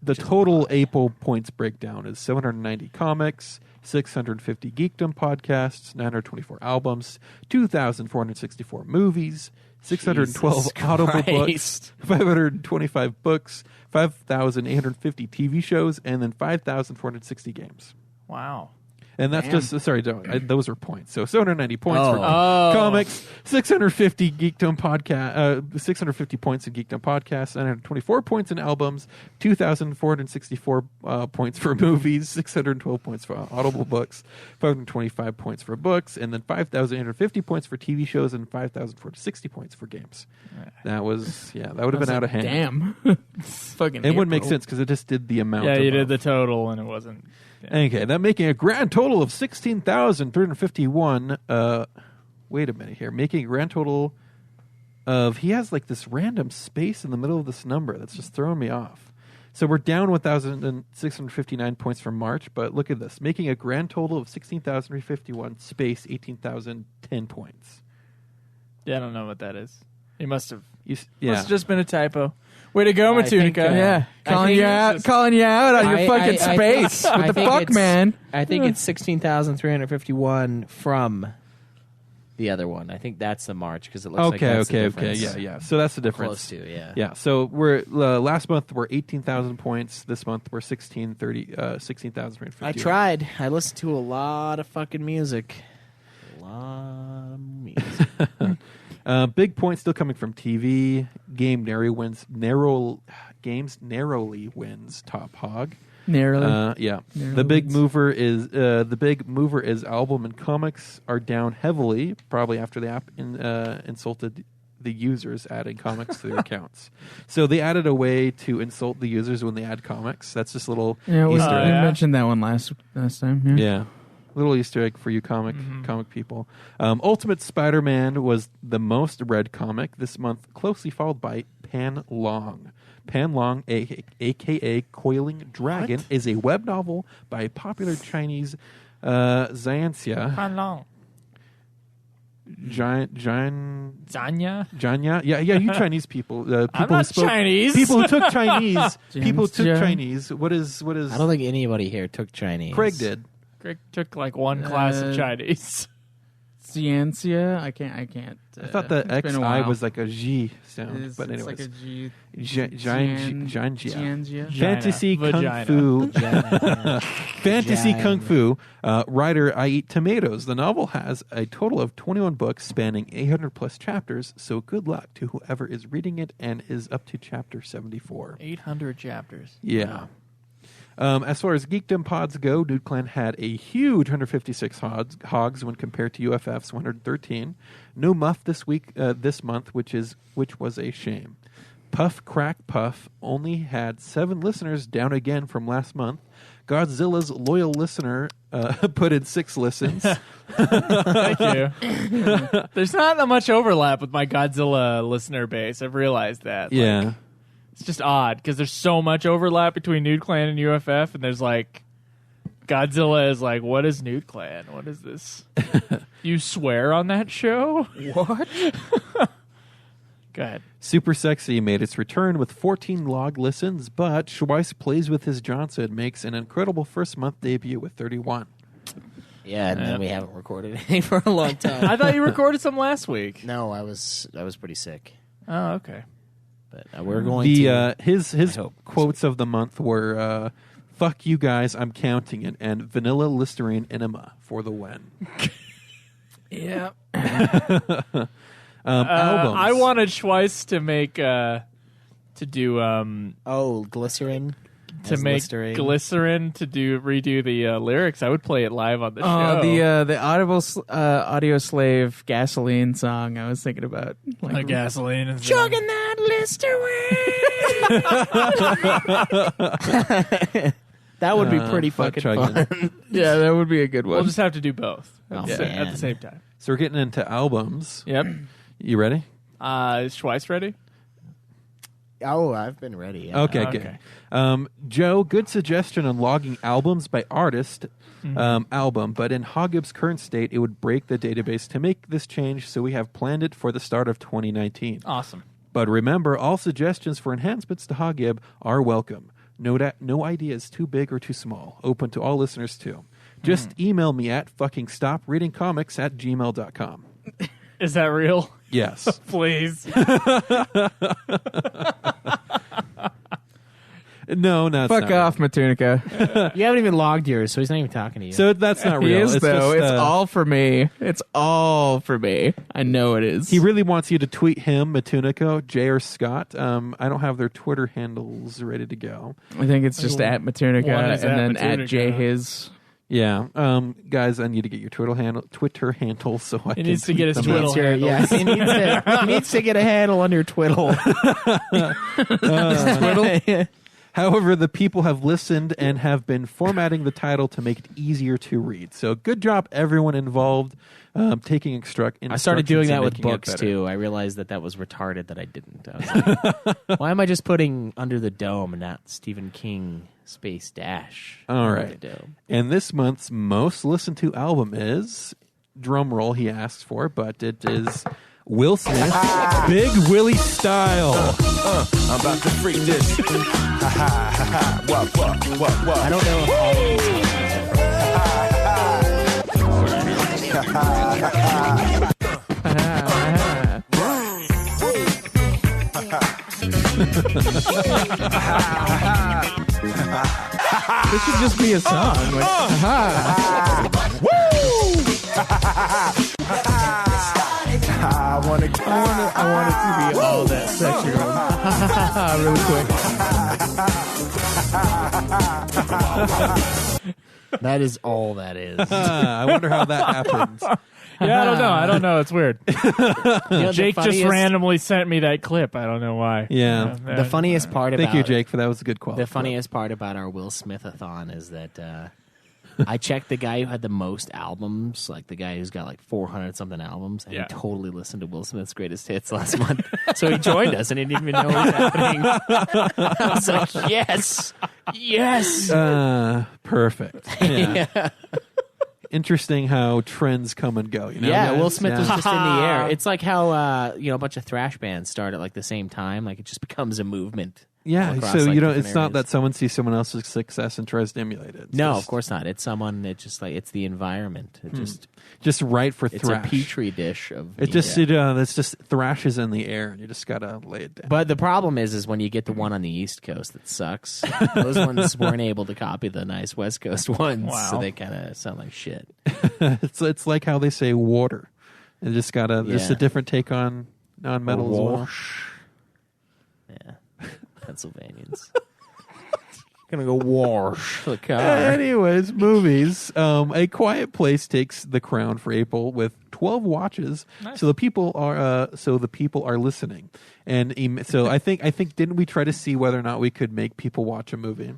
the total April points breakdown is 790 comics, 650 Geekdom podcasts, 924 albums, 2,464 movies, 612 Jesus Audible books, Christ. 525 books, 5,850 TV shows, and then 5,460 games. Wow. And that's just, sorry, those are points. So 790 points for Oh. comics, 650 Geekdom podcast, 650 points in Geekdom podcasts, 924 points in albums, 2,464 points for movies, 612 points for Audible books, 525 points for books, and then 5,850 points for TV shows and 5,460 points for games. That was, that would have been out of hand. Damn. Fucking It wouldn't make April. sense because it just did the amount. Yeah, you above. did the total and it wasn't. Yeah. Okay, that making a grand total of 16,351. Wait a minute here. Making a grand total of, he has like this random space in the middle of this number that's just throwing me off. So we're down 1,659 points from March, but look at this. Making a grand total of 16,351 space 18,010 points. Yeah, I don't know what that is. You must have. Must Must have just been a typo. Way to go, I think, Matunica. Yeah, I calling think you it's out, just- calling you out on your fucking space. I What the think fuck, it's- man? I think it's 16,351 from the other one. I think that's the March because it looks like that's the difference. Yeah. So that's the difference. Close to, yeah. Yeah, so we're last month we're 18,000 points. This month we're 16,350. I tried. I listened to a lot of fucking music. A lot of music. Big points still coming from TV. Games narrowly wins top hog. Narrowly. Yeah. Narrowly The big wins. mover is album and comics are down heavily, probably after the app insulted the users adding comics to their accounts. So they added a way to insult the users when they add comics. That's just a little Yeah, we Easter egg. mentioned that one last time. Yeah. Little Easter egg for you comic people. Ultimate Spider-Man was the most read comic this month, closely followed by Pan Long. Pan Long, a.k.a. Coiling Dragon, is a web novel by popular Chinese Xianxia. How long? Zanya? Zanya? Yeah, you Chinese people. People I'm who not spoke, Chinese. People who took Chinese. People who took Jianxia. Chinese. What is? I don't think anybody here took Chinese. Craig did. Greg took like one class of Chinese. Ciancia. I can't. I thought the it's been a XI while. was like a G sound, It's, but it's anyways, like a G. Jianjia. Jianjia. Fantasy Vagina. Kung Fu. Vagina. Fantasy Vagina. Kung Fu. Writer I Eat Tomatoes. The novel has a total of 21 books spanning 800 plus chapters, so good luck to whoever is reading it and is up to chapter 74. 800 chapters. Yeah. As far as Geekdom pods go, Dude Clan had a huge 156 hogs when compared to UFF's 113. No Muff this month, which was a shame. Puff Crack Puff only had 7 listeners, down again from last month. Godzilla's loyal listener put in 6 listens. Thank you. There's not that much overlap with my Godzilla listener base. I've realized that. Like, Yeah. it's just odd because there's so much overlap between Nude Clan and UFF, and there's like Godzilla is like, what is Nude Clan? What is this? You swear on that show? What? Go ahead. Super Sexy made its return with 14 log listens, but Schweiss Plays with His Johnson makes an incredible first month debut with 31. Yeah, and then we haven't recorded any for a long time. I thought you recorded some last week. No, I was pretty sick, Oh, okay. but we're going to. His I hope. quotes of the month were "Fuck you guys, I'm counting it," and "Vanilla Listerine Enema for the win." Yeah. Albums. I wanted Schweiss to make to do Glycerin. to As make Listerine. glycerin to redo the lyrics, I would play it live on the Oh, show. the Audio Slave gasoline song I was thinking about. Like, gasoline and chugging that Listerine. That would be pretty butt fucking chugging. fun. Yeah, that would be a good one. We'll just have to do both Oh, at man. the same time. So we're getting into albums. Yep. You ready? Is Schweiss ready? Oh, I've been ready. Yeah. Okay, Okay. good. Joe, good suggestion on logging albums by artist album, but in Hogib's current state, it would break the database to make this change, so we have planned it for the start of 2019. Awesome. But remember, all suggestions for enhancements to Hogib are welcome. No idea is too big or too small. Open to all listeners, too. Just email me at fuckingstopreadingcomics@gmail.com. Is that real? Yes. Please. No, no. Fuck off, Matunica. You haven't even logged yours, so he's not even talking to you. So that's not He real. is, though. Just, It's all for me. It's all for me. I know it is. He really wants you to tweet him, Matunico, Jay, or Scott. I don't have their Twitter handles ready to go. I think it's just at Matunica One and is then at at J Matunica. his. Yeah, guys, I need to get your Twitter handle so I He can needs to tweet get his them Twiddle out. handle. Yeah, he needs to get a handle on your twiddle. However, the people have listened and have been formatting the title to make it easier to read. So good job, everyone involved, taking I started doing instructions that and with making it books better. too. I realized that was retarded that I didn't. I was like, why am I just putting Under the Dome and not Stephen King space dash? All Under right. the Dome? And this month's most listened to album is, drum roll he asks for, but it is Will Smith, Big Willie Style. I'm about to freak this. What? I don't know if all of these This should just be a song. Like, I want to. I want it to be all that section. Really quick. That is all that is. I wonder how that happens. Yeah, I don't know. It's weird. The Jake just funniest- randomly sent me that clip. I don't know why. Yeah. The funniest part about Thank you, Jake, for that was a good quality. The funniest part about our Will Smith-a-thon is that I checked the guy who had the most albums, like the guy who's got like 400 something albums, and Yeah. he totally listened to Will Smith's greatest hits last month. So he joined us, and he didn't even know what was happening. I was like, yes. Perfect. Yeah. Interesting how trends come and go. You know, Yeah, guys? Will Smith was Yeah. just in the air. It's like how a bunch of thrash bands start at like the same time. Like it just becomes a movement. Yeah, across, so like, you know, different it's not areas. that someone sees someone else's success and tries to emulate it. It's No, just, of course not. It's someone. It's just like it's the environment. It just right for it's thrash. a petri dish of. It just it's just thrashes in the air, and you just gotta lay it down. But the problem is when you get the one on the East Coast that sucks. Those ones weren't able to copy the nice West Coast ones, so Wow. they kind of sound like shit. it's like how they say water. It just gotta. There's a Yeah. different take on metal as well. Yeah, Pennsylvanians. Gonna go wash the car. Anyways, movies. A Quiet Place takes the crown for April with 12 watches. Nice. So the people are listening, and so I think didn't we try to see whether or not we could make people watch a movie?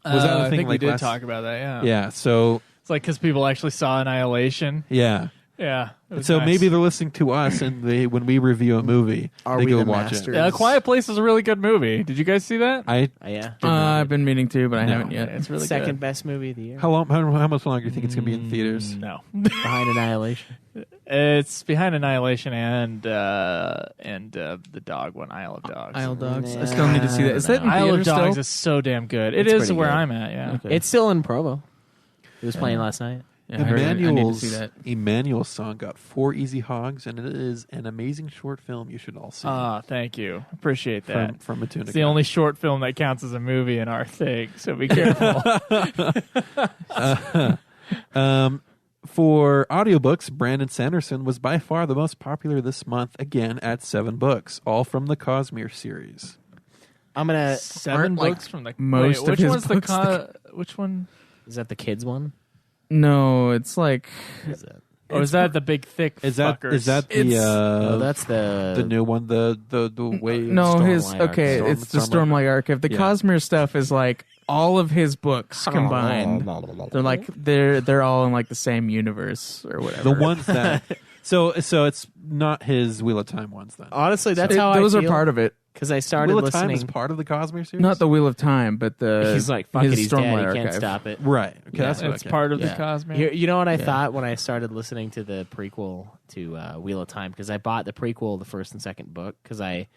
Was that a I thing think like we did last- talk about that. Yeah. Yeah. So It's like because people actually saw Annihilation. yeah. Yeah. it was So nice. maybe they're listening to us, and when we review a movie, Are they we go the watch masters? it. Yeah, Quiet Place is a really good movie. Did you guys see that? Yeah, I've been meaning to, but I No. haven't yet. It's really second good. best movie of the year, How long? How much longer do you think it's gonna be in theaters? No, behind Annihilation. it's behind Annihilation and the dog one, Isle of Dogs. Isle Dogs. I Nah, still need to see that. Is that in Isle of theaters Dogs still? is so damn good. It It's is pretty where good. I'm at. Yeah. Okay. It's still in Provo. It was playing last night. Yeah, I heard it. I need to Emmanuel's see that. Emmanuel's song got 4 Easy Hogs, and it is an amazing short film you should all see. Ah, thank you. Appreciate that. from Matunica. It's the only short film that counts as a movie in our thing, so be careful. For audiobooks, Brandon Sanderson was by far the most popular this month, again at 7 books, all from the Cosmere series. I'm gonna. 7 aren't, like, books from the most of which his one's books which one? Is that the kids one? No, it's like Is that? Or is that the big thick Is that fuckers? the Oh, that's the new one? The way no his Stormlight okay. Archive. It's the Stormlight Archive. The Yeah. Cosmere stuff is like all of his books combined. They're like they're all in like the same universe or whatever. the ones that. So it's not his Wheel of Time ones then. Honestly, that's It- how those I are feel. part of it. Because I started Wheel of Time listening. is part of the Cosmere series. Not the Wheel of Time, but the He's like, fuck his it, he's dead. Stormlight He can't Archive. stop it. Right. Okay, that's It's okay. part of the Yeah. Cosmere. You know what I thought when I started listening to the prequel to Wheel of Time? Because I bought the prequel, the first and second book, because I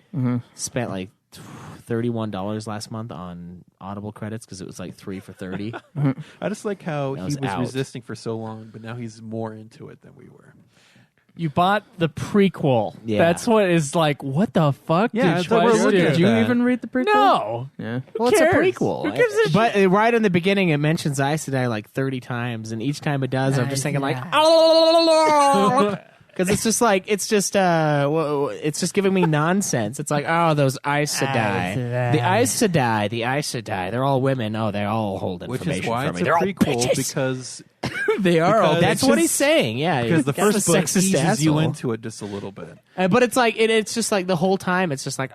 spent like $31 last month on Audible credits because it was like 3 for $30. I just like how That he was was out. resisting for so long, but now he's more into it than we were. You bought the prequel. Yeah. That's what is like. What the fuck? Yeah, did it's like we're Schweizer looking do? at Did you that. even read the prequel? No. Yeah. Well, it's a cares? prequel. Who gives a shit? But right in the beginning, it mentions Aes Sedai like 30 times, and each time it does, I'm just thinking like, because it's just like it's just giving me nonsense. It's like, oh, those Aes Sedai, the Aes Sedai, the Aes Sedai, they're all women. Oh, they all hold Which information is why from it's me. a They're all prequel bitches. because They are all. That's what he's saying. Yeah, because the that's first a book sexist eases you asshole. into it just a little bit. But it's like it's just like the whole time. It's just like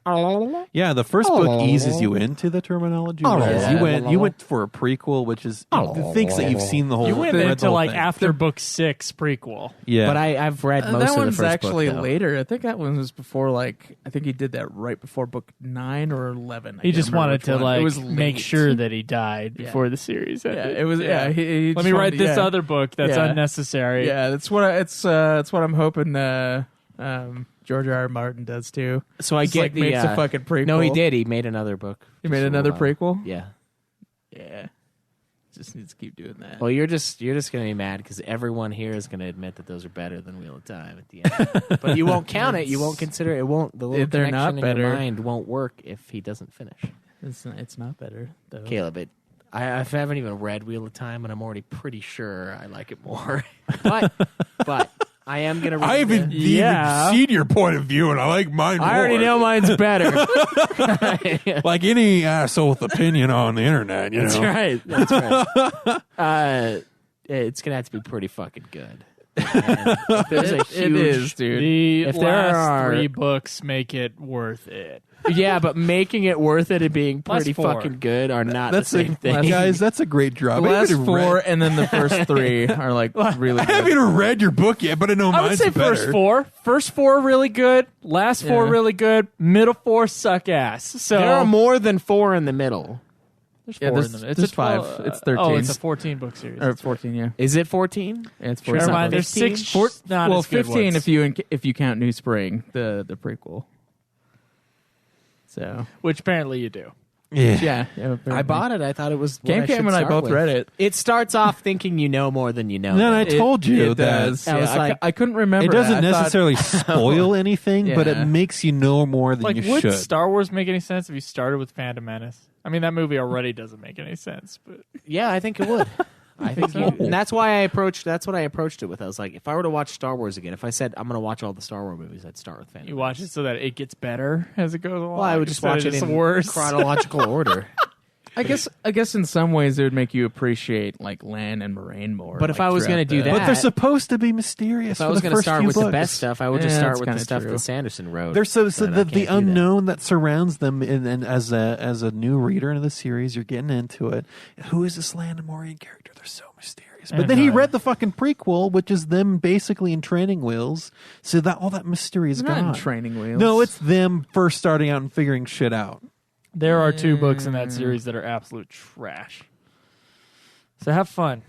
Yeah, the first book eases you into the terminology. Whereas Yeah. you went for a prequel, which is the things that you've seen the whole. You went read the into whole like thing. after book 6 prequel. Yeah, But I've read most that of the one's first actually book, though. later. I think that one was before like I think he did that right before book 9 or 11. I He can't just remember wanted which to one. like it was make late. sure that he died before the series Yeah, ended. it was. Yeah, he Let just me write wanted- this yeah. other book that's Yeah. unnecessary. Yeah, that's what it's what I'm hoping. George R. R. Martin does too. So I Just, get like, the makes a fucking prequel. No, he did. He made another book. He made another prequel. Yeah. Yeah, just needs to keep doing that. Well, you're just gonna be mad because everyone here is gonna admit that those are better than Wheel of Time at the end. But you won't count it. You won't consider it. It won't. The little If they're not connection in your better. mind won't work if he doesn't finish. It's not better though. Caleb, I haven't even read Wheel of Time, and I'm already pretty sure I like it more. but I am gonna. Read I haven't the- Yeah. seen your point of view, and I like mine more. I already know mine's better. Like any asshole with opinion on the internet, you That's know. right. That's right. It's gonna have to be pretty fucking good. And if there's a It huge, is, dude. The If there last are- 3 books make it worth it. Yeah, but making it worth it and being Last pretty 4. fucking good are not that's the same thing. guys. That's a great drop. The I last haven't even 4 read- and then the first 3 are like really I haven't good. even read your book yet, but I know I would mine's say better. first 4. First 4 really good. Last 4 Yeah. really good. Middle 4 suck ass. So There are more than 4 in the middle. There's Yeah, 4 there's- in them. It's there's a 12, 5. It's Oh, 13. it's a 14 book series. Or 14, yeah. Is it 14? Yeah, it's Never 14. mind. There's 15? 6. Not Well, as good 15 ones. if you count New Spring, the prequel. So Which apparently you do. yeah, I bought it. I thought it was. what Cam I Cam should and I start both with. read it. It starts off thinking you know more than you know. Then I though. told you It that does. I was Yeah, like- I couldn't remember. it doesn't that. I thought- necessarily spoil anything, but it Yeah. makes you know more than Like, you would should. Star Wars make any sense if you started with Phantom Menace? I mean, that movie already doesn't make any sense, but Yeah, I think it would. I think you, and that's why I approached. That's what I approached it with. I was like, if I were to watch Star Wars again, if I said I'm going to watch all the Star Wars movies, I'd start with Phantom. you watch it so that it gets better as it goes along. Well, I would just instead watch of it just in worse. chronological order. I guess in some ways it would make you appreciate like Lan and Moraine more. But if like, I was throughout gonna do the- that- But they're supposed to be mysterious. If I for was the going to first start few with the books. best stuff, I would just Yeah, start that's with the kinda stuff true. that Sanderson wrote. There's so But I the can't do that. unknown that surrounds them, and as a new reader into the series, you're getting into it. Who is this Land and Moraine character? They're so mysterious. But And, then he read the fucking prequel, which is them basically in training wheels. So that all that mystery is They're not gone. in training wheels. No, it's them first starting out and figuring shit out. There are 2 books in that series that are absolute trash. So have fun,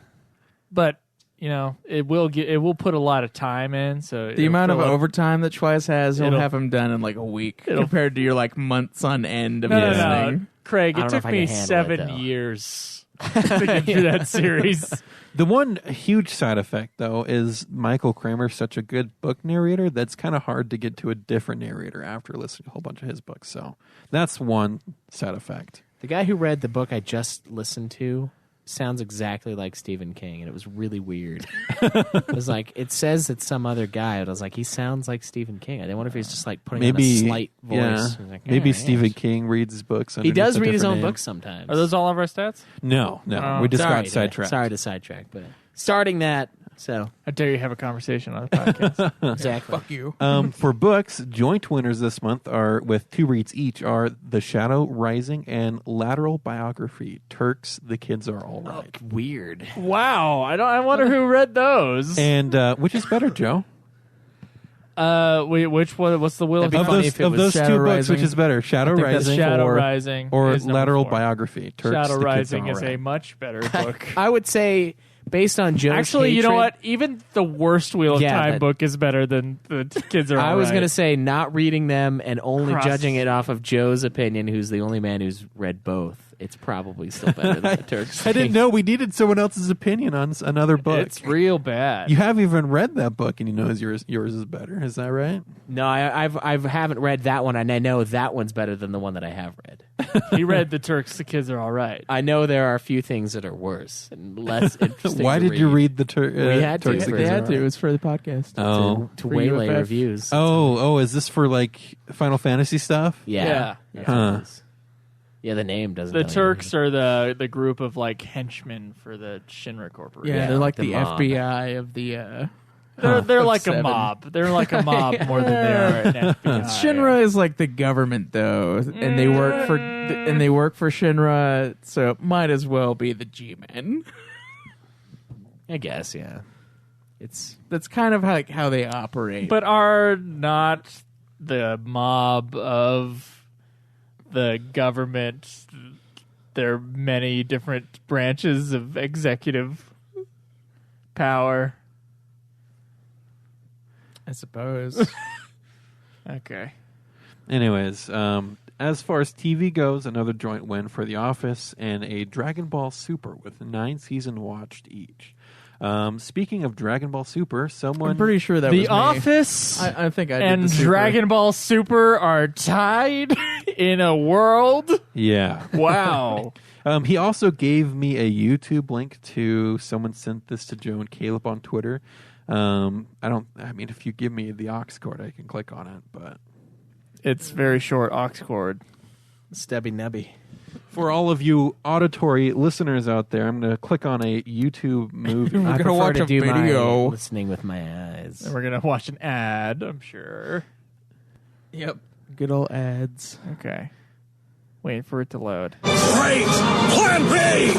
but you know it will put a lot of time in. So the amount of overtime. overtime that Schweiss has, he'll It'll- have him done in like a week It'll- compared to your like months on end of No, listening. Craig. I It don't know took if I me can handle it, 7 though. years to get through that series. The one huge side effect, though, is Michael Kramer's such a good book narrator that's kind of hard to get to a different narrator after listening to a whole bunch of his books. So that's one side effect. The guy who read the book I just listened to sounds exactly like Stephen King, and it was really weird. It was like, it says it's some other guy, but I was like, he sounds like Stephen King. I wonder if he's just like putting on a slight voice. Yeah. Like, Maybe yeah, Stephen yeah. King reads his books. He does read his different own name. books sometimes. Are those all of our stats? No. Oh. We just sorry got sidetracked. Sorry to sidetrack, but starting that, so I dare you have a conversation on the podcast. exactly. Fuck you. For books, joint winners this month are, with 2 reads each, are The Shadow Rising and Lateral Biography. Turks, The Kids Are All Right. Weird. Wow, I wonder who read those. And which is better, Joe? Wait, which one? What's the will That'd of be funny if it was those Shadow 2 books, Rising. which is better? Shadow Rising, Shadow or, Rising or is number Lateral 4. Biography? Turks, Shadow The Kids Rising Are All is Right. a much better book. I would say, based on Joe's Actually, you know hatred- what? Even the worst Wheel of Yeah, Time that- book is better than the Kids Are All I was Right. going to say not reading them and only Cross. judging it off of Joe's opinion, who's the only man who's read both. It's probably still better than the Turks. I didn't know we needed someone else's opinion on another book. It's real bad. You haven't even read that book, and you know yours is better. Is that right? No, I haven't read that one, and I know that one's better than the one that I have read. He read the Turks, The Kids Are All Right. I know there are a few things that are worse and less interesting. Why to did you read the We had to. Turks? They The They Kids had Are to. It All was for the podcast. Right? Oh, to For waylay UFF. reviews? oh, is this for like Final Fantasy stuff? Yeah. Huh. It is. Yeah, the name doesn't. The tell you Turks are the group of like henchmen for the Shinra Corporation. Yeah, Yeah, they're like the the mob. FBI of the. They're of like a 7. mob. They're like a mob more than they are an FBI. Shinra is like the government, though, and they work for Shinra, so it might as well be the G-men. I guess, yeah. It's That's kind of like how they operate. But are not the mob of the government? There are many different branches of executive power. I suppose. Okay. Anyways, as far as TV goes, another joint win for The Office and a Dragon Ball Super with 9 seasons watched each. Speaking of Dragon Ball Super, someone I'm pretty sure that The was me. Office I think I did and the Super. Dragon Ball Super are tied in a world. yeah. Wow. He also gave me a YouTube link to someone sent this to Joe and Caleb on Twitter. I mean, if you give me the aux cord, I can click on it, but It's very short aux cord. stubby nubby. for all of you auditory listeners out there, I'm going to click on a YouTube movie. We're I gonna prefer watch to a do my video. listening with my eyes. And we're going to watch an ad, I'm sure. Yep. Good old ads. Okay. Waiting for it to load. Great! Plan B!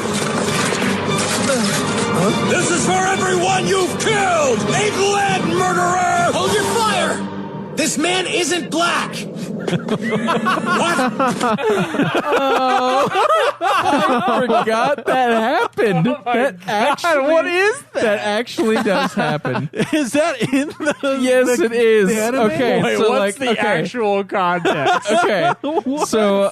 This is for everyone you've killed! England, murderer! Hold your fire! This man isn't black! What? Forgot that happened. That actually, what is that? That actually does happen. Is that in the... Yes, it is. the anime? Okay, Wait, so what's like, the actual context? Okay, so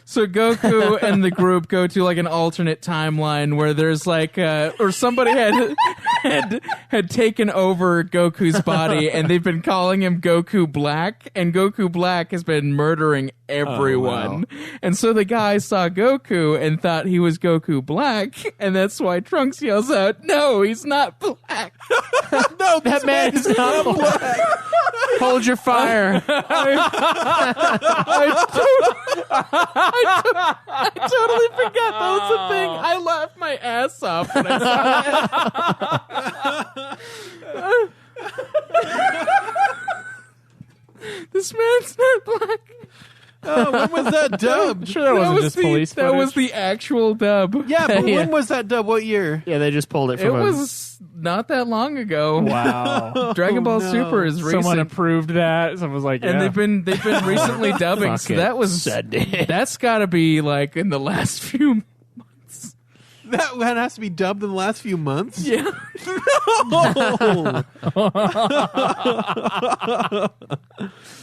so Goku and the group go to like an alternate timeline where there's like or somebody had taken over Goku's body and they've been calling him Goku Black, and Goku Black has been murdering everyone. And so the guy saw Goku and thought he was Goku Black, and that's why Trunks yells out, "No, he's not black." No, that man is not black. Hold your fire. I totally forgot that was a thing. I laughed my ass off when I saw it. This man's not black. when was that dubbed? Sure, that wasn't just police That was footage. the actual dub. Yeah, but Yeah. when was that dubbed? What year? Yeah, they just pulled it It from was not that long ago. Wow. Dragon Ball no. Super is recent. Someone approved that. Someone was like, yeah. And they've been recently dubbing, Fuck so it. that was that's got to be like in the last few. That has to be dubbed in the last few months? Yeah,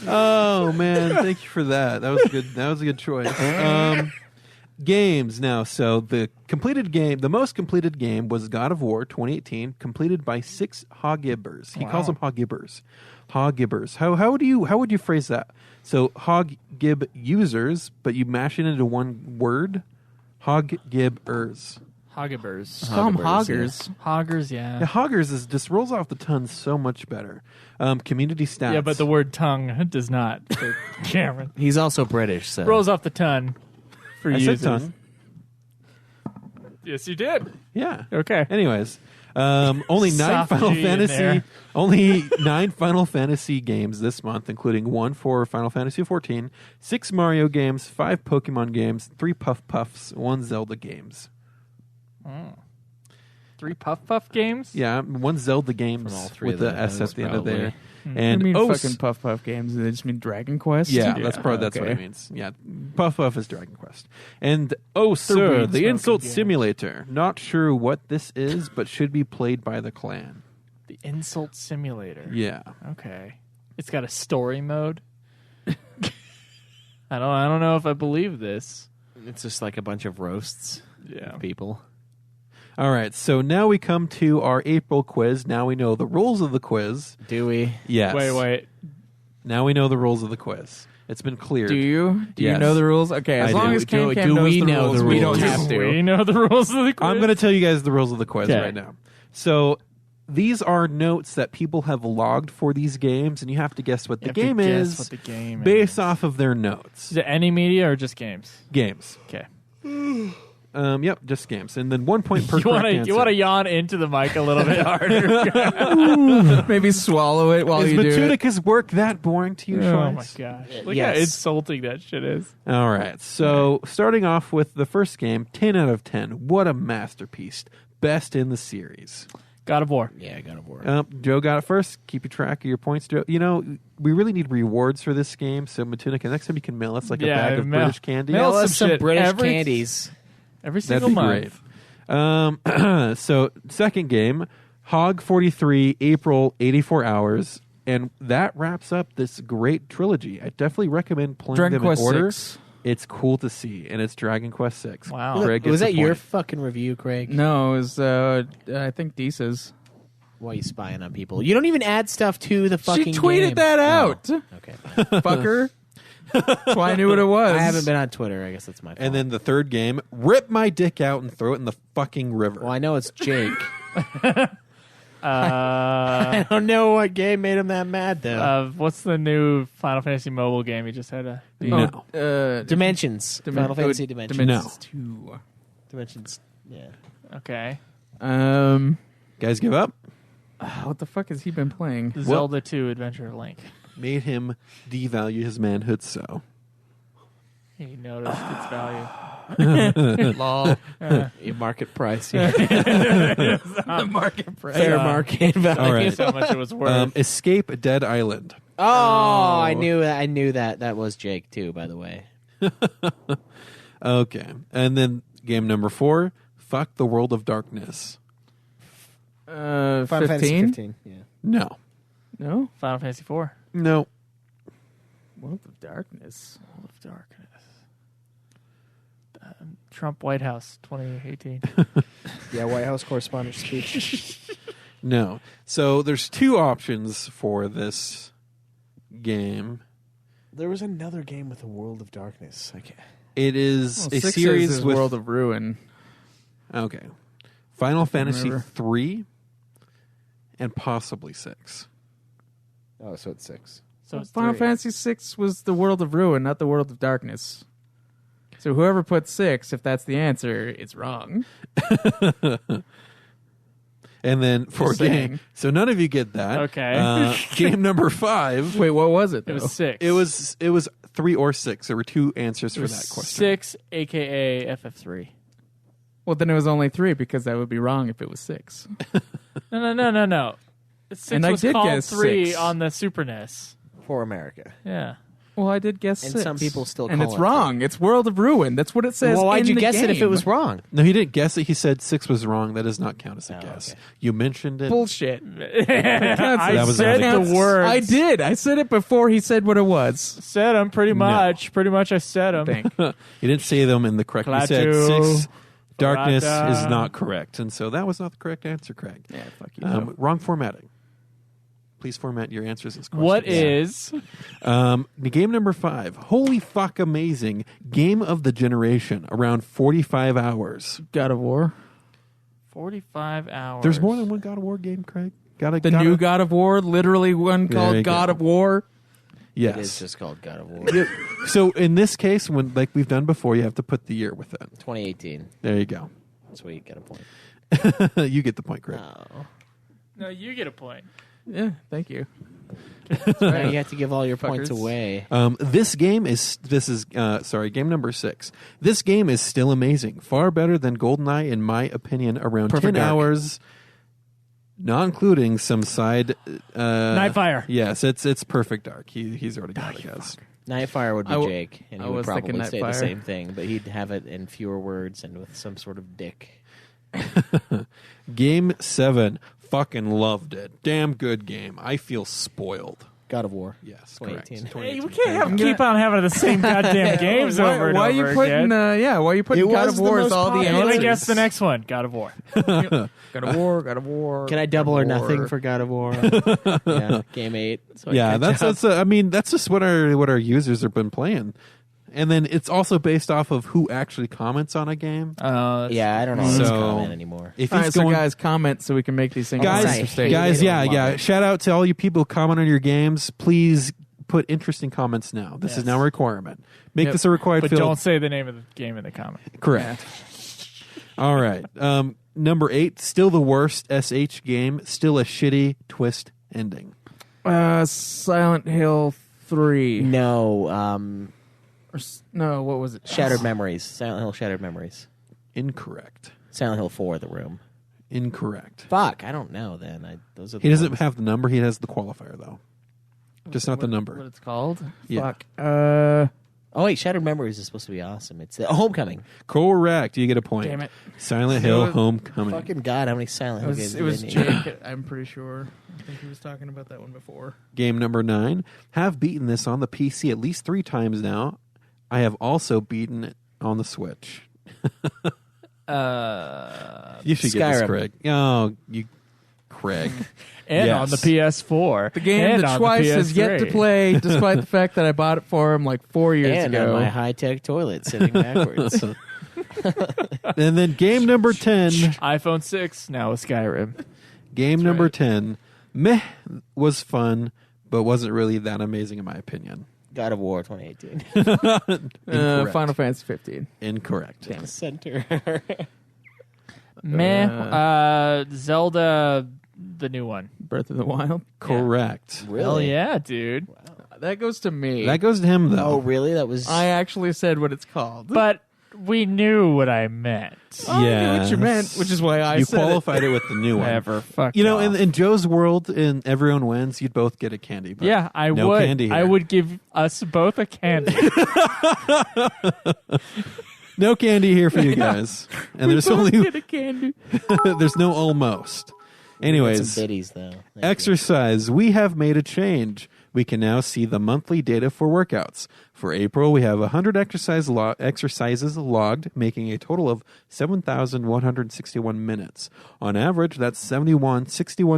Oh man, thank you for that. That was good. That was a good choice. Games now. So the most completed game was God of War 2018, completed by 6 Hoggibbers. He calls them Hoggibbers. Hoggibbers. How would you phrase that? So Hoggib users, but you mash it into one word. Hoggibbers. Hoggibers. Call them Hoggers, hoggers. Hoggers, yeah. Yeah, Hoggers just rolls off the tongue so much better. Community stats. Yeah, but the word tongue does not for Cameron. He's also British, so Rolls off the tongue for I users. said tongue. Yes, you did. Yeah. Okay. Anyways, only nine Soft Final G in Fantasy, there. only 9 Final Fantasy games this month, including 1 for Final Fantasy XIV, 6 Mario games, 5 Pokemon games, 3 Puff Puffs, 1 Zelda games. 3 Puff Puff games? Yeah, 1 Zelda games From all three with of the the S at the end of probably. there. I And mean oh, fucking Puff Puff games. They just mean Dragon Quest. yeah, that's what okay. it means. Yeah, Puff Puff is Dragon Quest. And oh, sir, weed the smoking Insult games. Simulator. Not sure what this is, but should be played by the clan. The Insult Simulator. Yeah. Okay. It's got a story mode. I don't know if I believe this. it's just like a bunch of roasts Yeah. of people. All right, so now we come to our April quiz. Now we know the rules of the quiz. Do we? Yes. Wait. Now we know the rules of the quiz. It's been cleared. Do you? Do you Yes. know the rules? Okay, as I long do. as Cam Do knows we the know rules, the we don't rules? have to. We know the rules of the quiz. I'm going to tell you guys the rules of the quiz Okay. right now. So these are notes that people have logged for these games, and you have to guess what the You have to game guess is what the game based is. off of their notes. Is it any media or just games? Games. Okay. Yep, just games. And then 1 point per You correct want to answer. you want to yawn into the mic a little bit harder. Maybe swallow it while Is you do it. Matunica's work that boring to you, Oh my Schwartz? gosh! Look Yes. how insulting that shit is. All right. So starting off with the first game, 10 out of 10. What a masterpiece. Best in the series. God of War. Yeah, God of War. Joe got it first. Keep your track of your points, Joe. You know, we really need rewards for this game. So Matunica, next time you can mail us like a Yeah, bag of mail- British candy. mail Tell us some shit British every- candies. Every That'd single be month. great. So second game, Hog 43, April 84 hours. And that wraps up this great trilogy. I definitely recommend playing Dragon them Quest in order. 6. It's cool to see, and it's Dragon Quest 6. Wow. Craig gets Was a that your point. fucking review, Craig? No, it was I think Deesa's. Why are you spying on people? You don't even add stuff to the fucking She tweeted game. that out. Oh, okay, fine. Fucker. That's why I knew what it was. I haven't been on Twitter. I guess that's my fault. And then the third game, rip my dick out and throw it in the fucking river. Well, I know it's Jake. Uh, I don't know what game made him that mad, though. what's the new Final Fantasy mobile game? You just had a. No. Dimensions. Final Fantasy Dimensions. Dimensions 2. Dimensions. Yeah. Okay. Guys give up? What the fuck has he been playing? Zelda 2 Adventure of Link. Made him devalue his manhood so. He noticed its value. Lol. Market price. Yeah. The market price. Fair market value. All right. That's how much it was worth. Escape Dead Island. Oh, I knew that. That was Jake too, by the way. Okay. And then game number 4, Fuck the World of Darkness. Final Fantasy 15? 15. Yeah. No. No? Final Fantasy 4. No. World of Darkness. World of Darkness. Trump White House 2018. Yeah, White House correspondent speech. No. So there's 2 options for this game. There was another game with a World of Darkness. It is a 6 series is with World of Ruin. Okay. Final Fantasy remember. 3 and possibly 6. Oh, so it's 6. So it's Final 3. Fantasy 6 was the World of Ruin, not the World of Darkness. So whoever put 6, if that's the answer, it's wrong. And then for Just game, saying. so none of you get that. Okay. Game number 5. Wait, what was it? It Though? was 6. It was 3 or 6. There were 2 answers for that question. 6, a.k.a. FF3. Well, then it was only 3 because that would be wrong if it was 6. No. 6 And I was did called guess 3 6. on the Super NES. For America. Yeah. Well, I did guess And 6. some people still and call it's it wrong. It's World of Ruin. That's what it says. Well, why'd in you the guess it if it game. was wrong? No, he didn't guess it. He said 6 was wrong. That does not count as a guess. okay. You mentioned it. Bullshit. I That was said not a the guess. words. I did. I said it before he said what it was. Said them pretty much. Pretty much I said them. Think. He didn't say them in the correct. He said Plateau, 6. Darkness Ferrata. is not correct. And so that was not the correct answer, Craig. Yeah, fuck you. Wrong formatting. Please format your answers as questions. What is Game number 5? Holy fuck, amazing! Game of the generation. Around 45 hours. God of War. 45 hours? There's more than one God of War game, Craig. The new God of War, literally one There called you God go. of War. Yes. It is just called God of War. So in this case, when like we've done before, you have to put the year with it. 2018. There you go. Sweet, got a point. You get the point, Craig. Oh. No, you get a point. Yeah, thank you. Now you have to give all your points Fuckers. away. Game number 6. This game is still amazing. Far better than GoldenEye, in my opinion. Around Perfect 10 Dark. hours, not including some side. Nightfire. Yes, it's Perfect Dark. He's already got it, guys. Nightfire would be Jake, and I he would was thinking probably say the Nightfire. same thing, but he'd have it in fewer words and with some sort of dick. Game 7. Fucking loved it. Damn good game. I feel spoiled. God of War. Yes, 2018. correct. Hey, we can't keep on having the same goddamn games over and why are over you putting? again. Why are you putting It God was of the War as most all the popular. Let me answers? guess the next one. God of War. God of War. God of War. Can I double or nothing for God of War? Yeah, game 8. So I Yeah, catch up. that's just what our users have been playing. And then it's also based off of who actually comments on a game. Yeah, I don't know how to So- comment anymore. If All he's right, so going, guys, comment so we can make these things. Guys- nicer Guys- state. guys, They yeah, don't love yeah. it. Shout out to all you people who comment on your games. Please put interesting comments now. This is now a requirement. Make Yep. this a required But field. don't say the name of the game in the comment. Correct. All right. Number 8, still the worst SH game. Still a shitty twist ending. Silent Hill 3. No, No, what was it? Shattered Memories. Silent Hill Shattered Memories. Incorrect. Silent Hill 4, The Room. Incorrect. Fuck, I don't know then. Those are the He doesn't ones. have the number. He has the qualifier, though. Just not the What number. it's called? Yeah. Fuck. Oh, wait, Shattered Memories is supposed to be awesome. It's Homecoming. Correct. You get a point. Damn it. Silent Hill So- Homecoming. Fucking God, how many Silent Hill games It was did they need? Jake. I'm pretty sure. I think he was talking about that one before. Game number 9. Have beaten this on the PC at least 3 times now. I have also beaten it on the Switch. You should get this, Skyrim. Craig. Oh, you, Craig. And Yes. on the PS4. The game and that on Twice the has yet to PS3. play, despite the fact that I bought it for him like 4 years And ago. on my high-tech toilet sitting backwards. And then game number 10. iPhone 6, now with Skyrim. Game number 10. Meh was fun, but wasn't really that amazing in my opinion. God of War 2018. Incorrect. Final Fantasy 15. Incorrect. Damn center. Meh. Zelda, the new one. Breath of the Wild. Correct. Really? Hell yeah, dude. That goes to me. That goes to him, though. Oh, really? That was... I actually said what it's called. But we knew what I meant. I knew yeah. what you meant, which is why I You said qualified it with the new one. Whatever. Fuck You know, off. in Joe's world, in everyone wins, you'd both get a candy. But yeah, I no would. candy here. I would give us both a candy. No candy here for you guys. And there's only Get a candy. there's no almost. Some Anyways, biddies, though. Thank you. exercise. We have made a change. We can now see the monthly data for workouts. For April, we have 100 exercises logged, making a total of 7,161 minutes. On average, that's 71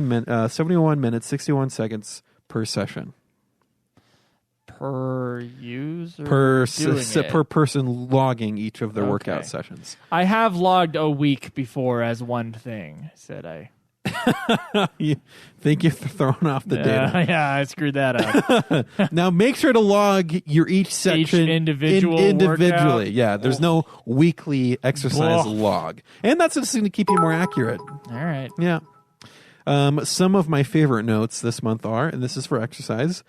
minutes, 61 seconds per session. Per user? Per doing it. per person logging each of their Okay. workout sessions. I have logged a week before as one thing, said I. You think you're throwing off the data. Yeah, I screwed that up. Now make sure to log your each section individual individually. workout? Yeah, there's no weekly exercise Blah. log, and that's just going to keep you more accurate. All right. Yeah. Some of my favorite notes this month are, and this is for exercise.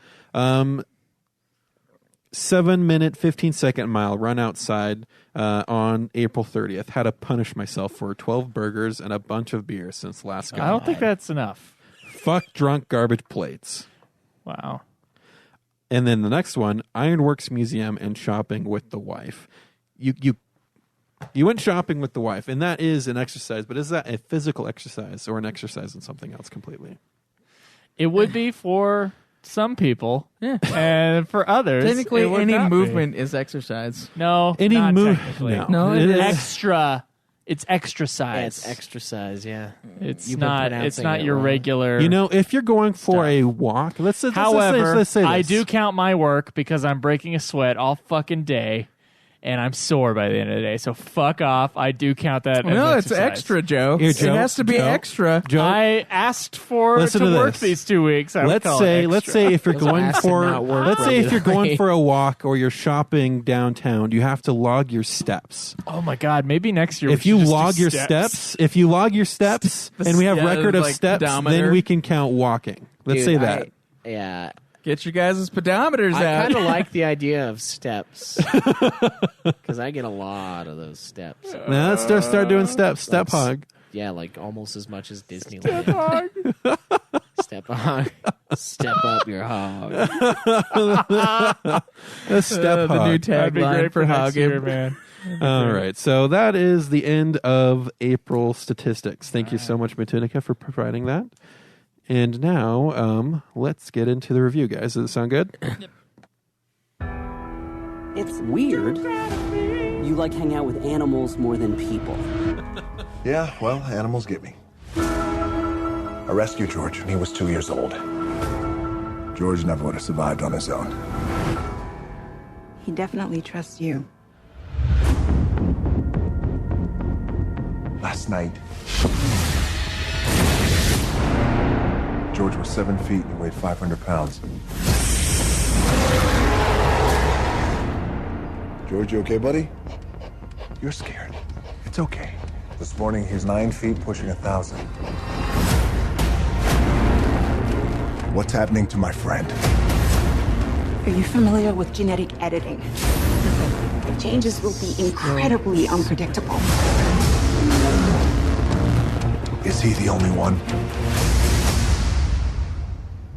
7-minute, 15-second mile run outside on April 30th. Had to punish myself for 12 burgers and a bunch of beer since last go. I don't think that's enough. Fuck drunk garbage plates. Wow. And then the next one, Ironworks Museum and shopping with the wife. You went shopping with the wife, and that is an exercise, but is that a physical exercise or an exercise in something else completely? It would be for some people, Yeah. and for others, Technically, it would any not be. movement is exercise. No, Any not move? technically. No, No, it is. Extra It's extra Yeah, size. it's extra size. Yeah, It's You've been not. It's pronouncing not it your wrong. regular. You know, if you're going for Stuff. a walk, However, let's say I this. do count my work because I'm breaking a sweat all fucking day, and I'm sore by the end of the day. So fuck off. I do count that. No, as it's exercise. extra, Joe. Here, Joe, It has to be Joe. extra. Joe, I asked for Listen to to work this. these 2 weeks. I would let's call say it let's extra. say if you're Those are going asked to for not work let's say if you're regularly. going for a walk or you're shopping downtown, you have to log your steps. Oh my god, maybe next year. If we you should just log do your steps, and we have yeah, record of like steps, pedometer. then we can count walking. Let's Dude, say that. Yeah, Get your guys' pedometers I out. kind of like the idea of steps because I get a lot of those steps. Now let's start doing steps. Step hug. Yeah, like almost as much as Disneyland. Step hog. Step up your hog. A step the hug. new That'd be tagline great for next year, Hagen. man. All right, so that is the end of April statistics. Thank you so much, Matunica, for providing that. And now, let's get into the review, guys. Does it sound good? It's weird. You like hang out with animals more than people. Yeah, well, animals get me. I rescued George when he was 2 years old. George never would have survived on his own. He definitely trusts you. Last night, George was 7 feet and weighed 500 pounds. George, you okay, buddy? You're scared. It's okay. This morning, he's 9 feet, pushing 1,000. What's happening to my friend? Are you familiar with genetic editing? The changes will be incredibly unpredictable. Is he the only one?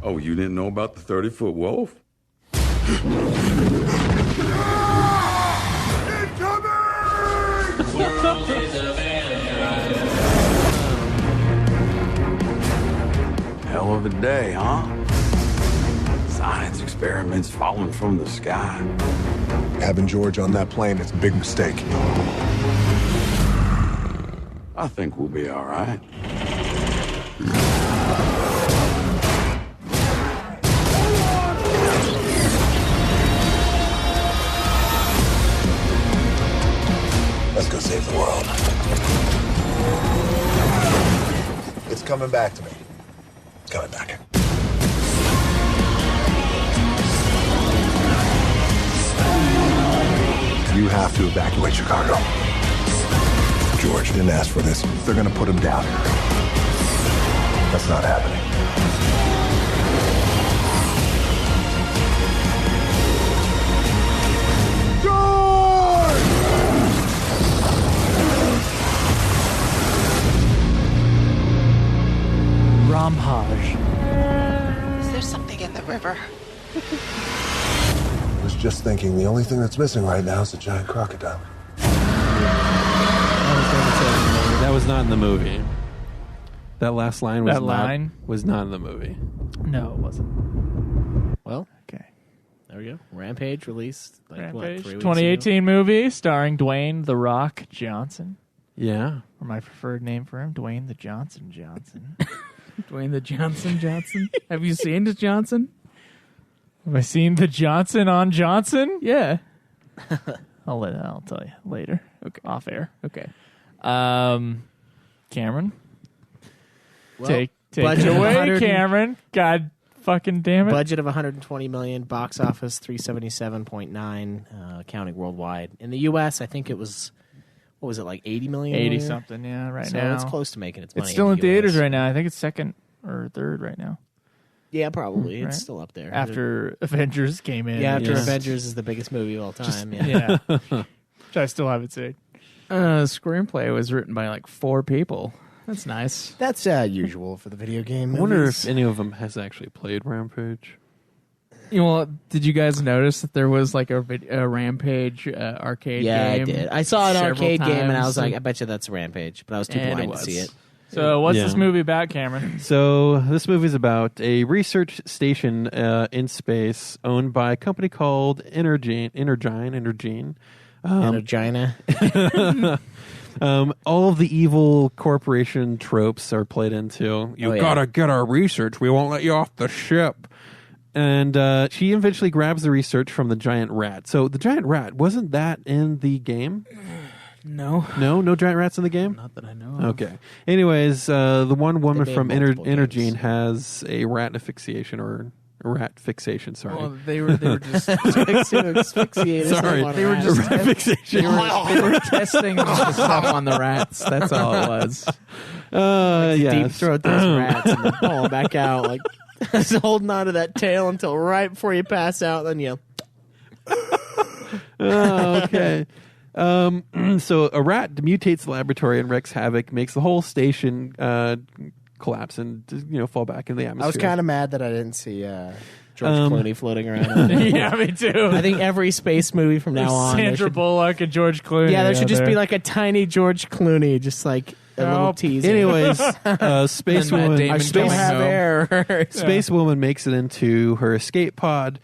Oh, you didn't know about the 30-foot wolf? Hell of a day, huh? Science experiments falling from the sky. Having George on that plane is a big mistake. I think we'll be all right. Let's go save the world. It's coming back to me. It's coming back. You have to evacuate Chicago. George didn't ask for this. They're gonna put him down. That's not happening. Rampage. Is there something in the river? I was just thinking the only thing that's missing right now is a giant crocodile. That was not in the movie. That last line was That line? was not in the movie. No, it wasn't. Well, Okay. there we go. Rampage released like what, Rampage, 3 weeks 2018 movie starring Dwayne The Rock Johnson, Yeah. or my preferred name for him, Dwayne The Johnson Johnson. Dwayne the Johnson Johnson. Have you seen the Johnson? Have I seen the Johnson on Johnson? Yeah. I'll tell you later. Okay. Off air. Okay. Cameron, Well, take budget it of away, 100 Cameron. God fucking damn it. Budget of 120 million, box office 377.9, counting worldwide. In the U.S., I think it was, what was it, like 80 million? 80 earlier? something, yeah, right So now. it's close to making its money. It's still in the theaters US. right now. I think it's second or third right now. Yeah, probably. Right? It's still up there. After Avengers came in. Yeah, after Yeah. Avengers is the biggest movie of all time. Yeah. Which I still haven't seen. Screenplay was written by like 4 people. That's nice. That's usual for the video game I wonder movies. if any of them has actually played Rampage. You know, did you guys notice that there was like a Rampage arcade Yeah, game? I did. I saw an several arcade game and I was times, like, I bet you that's Rampage. But I was too And it blind to was. see it. So what's Yeah. this movie about, Cameron? So this movie is about a research station in space owned by a company called Energene. And a Gina. All of the evil corporation tropes are played into. You gotta get our research. We won't let you off the ship. And she eventually grabs the research from the giant rat. So the giant rat, wasn't that in the game? No. No giant rats in the game? Not that I know of. Okay. Anyways, the one woman made from multiple Intergene games. has a rat asphyxiation or rat fixation, sorry. Well, they were just Asphyxiated. Sorry. they were just rat fixation. they were testing the stuff on the rats. That's all it was. Deep throat those rats and then pull them back out. Like, just holding on to that tail until right before you pass out. Then you. Okay. So a rat mutates the laboratory and wreaks havoc, makes the whole station collapse and fall back in the atmosphere. I was kind of mad that I didn't see George Clooney floating around. Yeah, me too. I think every space movie from now on. Sandra Bullock and George Clooney. Yeah, there should just be like a tiny George Clooney, just like a little teaser. Anyways, Space And Matt Woman, Damon Still coming have home. air. Space Woman makes it into her escape pod,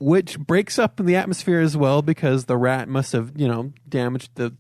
which breaks up in the atmosphere as well because the rat must have damaged the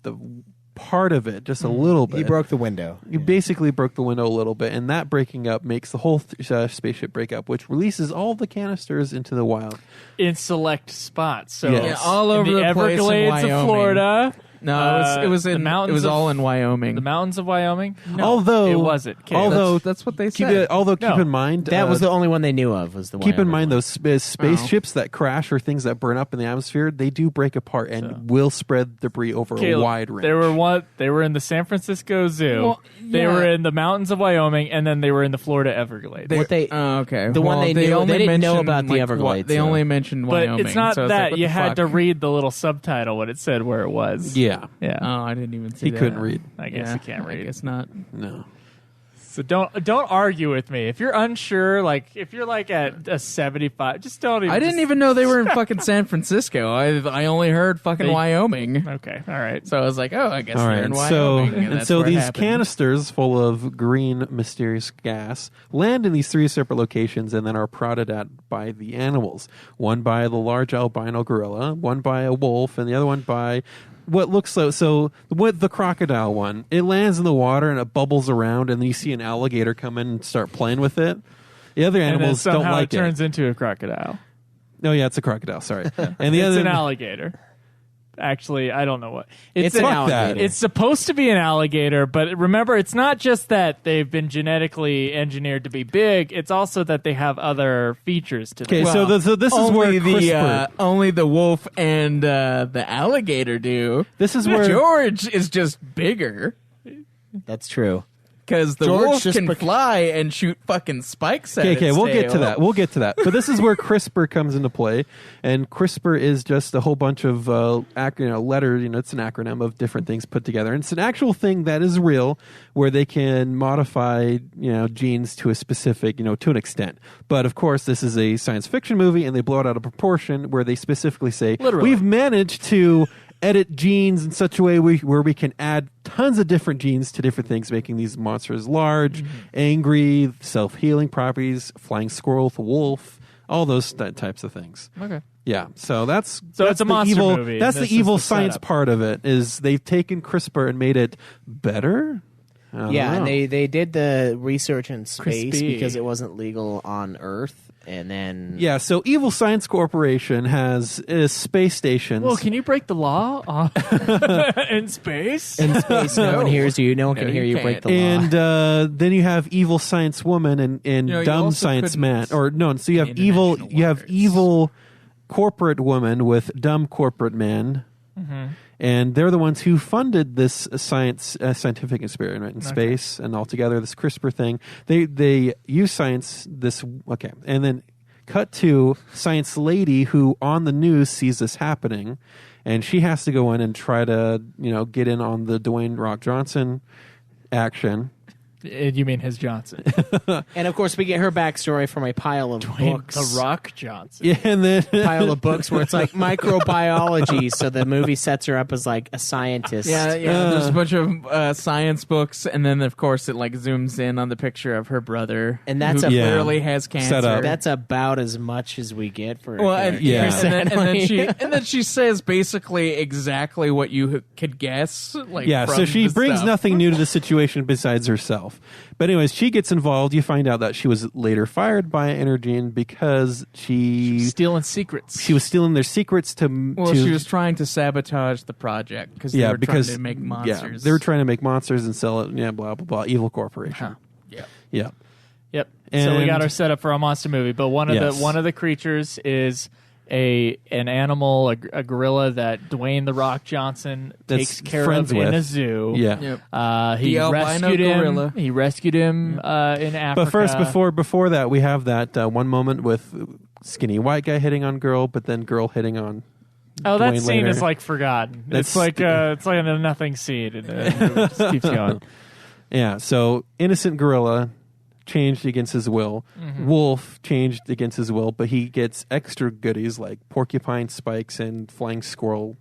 part of it just a little bit. He broke the window. You basically broke the window a little bit, and that breaking up makes the whole spaceship break up, which releases all the canisters into the wild. in select spots. So Yes. Yeah, all over in the the place in Everglades of Wyoming. Florida. No, it was the in mountains it was of- all in Wyoming. The mountains of Wyoming. No, Although it wasn't. Okay, although that's what they keep said. keep No. in mind That was the only one they knew of. Was the keep in Wyoming mind one. those spaceships that crash or things that burn up in the atmosphere, they do break apart and will spread debris over a Caleb, wide range. They were in the San Francisco Zoo. Well, They yeah. were in the mountains of Wyoming, and then they were in the Florida Everglades. What they okay. The one they knew- only they didn't know mentioned, about the Everglades, They though. only mentioned but Wyoming. it's not so I was like, that what you the had fuck? to read the little subtitle when it said where it was. yeah. Yeah. Oh, I didn't even see He that. couldn't read. I guess you can't I read. guess not. No. So don't argue with me. If you're unsure, like if you're like at a 75, just don't even. I didn't even know they were in fucking San Francisco. I only heard fucking Wyoming. Okay, all right. So I was like, oh, I guess All they're right, in so Wyoming. and that's so where it these happened. canisters full of green mysterious gas land in these three separate locations and then are prodded at by the animals. One by the large albino gorilla, one by a wolf, and the other one by what looks like with the crocodile one. It lands in the water and it bubbles around, and then you see an alligator come in and start playing with it. The other And then animals don't somehow like it turns into a crocodile. No, yeah, it's a crocodile. Sorry, and the It's other an alligator. Actually, I don't know what It's an alligator. It's supposed to be an alligator, but remember, it's not just that they've been genetically engineered to be big. It's also that they have other features to them. Okay, so this is where only CRISPR. only the wolf and the alligator do. This is where George is just bigger That's true. because the George wolf just can fly and shoot fucking spikes at Okay, its we'll get to tail. that. We'll get to that. But this is where CRISPR comes into play, and CRISPR is just a whole bunch of letters. It's an acronym of different things put together, and it's an actual thing that is real, where they can modify genes to a specific to an extent. But of course, this is a science fiction movie, and they blow it out of proportion, where they specifically say Literally. we've managed to edit genes in such a way where we can add tons of different genes to different things, making these monsters large, angry, self-healing properties, flying squirrel, the wolf, all those types of things. Okay. Yeah, so that's it's a the monster evil, movie. That's This the is evil the science setup. part of it. Is they've taken CRISPR and made it better. I don't Yeah, know. and they did the research in space Crispy. because it wasn't legal on Earth, and then So Evil Science Corporation has space stations. Well, can you break the law in space? in space no one hears you. No one can No, hear you you break can't. the law. And then you have evil science woman and you dumb also science couldn't man, or no. So you have international waters. evil corporate woman with dumb corporate man, and they're the ones who funded this scientific experiment in space and altogether this CRISPR thing. They use science and then cut to science lady who on the news sees this happening, and she has to go in and try to get in on the Dwayne Rock Johnson action. You mean his Johnson? And of course, we get her backstory from a pile of books. The Rock Johnson. Yeah, and then Pile of books where it's like microbiology. So the movie sets her up as like a scientist. Yeah. There's a bunch of science books, and then of course it like zooms in on the picture of her brother, And that's who a- clearly has cancer. Set up. That's about as much as we get for. Well, a and, character. and then she says basically exactly what you could guess. Like, yeah, from so she the brings stuff. nothing new to the situation besides herself. But anyways, she gets involved. You find out that she was later fired by Energene because she Stealing secrets. was stealing their secrets to. Well, she was trying to sabotage the project because they were trying to make monsters. Yeah, they were trying to make monsters and sell it. Yeah, blah blah blah. Evil corporation. Yeah. Yeah. Yep. So we And- got our setup for a monster movie, but one of Yes. the creatures is an animal, a gorilla that Dwayne the Rock Johnson That's takes care friends of in with. a zoo. Yeah. Yep. He The albino rescued him. gorilla. He rescued him in Africa. But first, before that, we have that one moment with skinny white guy hitting on girl, but then girl hitting on. that Dwayne scene later. is like forgotten. That's- It's like a nothing scene. And it just keeps going. Yeah. So innocent gorilla changed against his will. Mm-hmm. Wolf changed against his will, but he gets extra goodies like porcupine spikes and flying squirrel.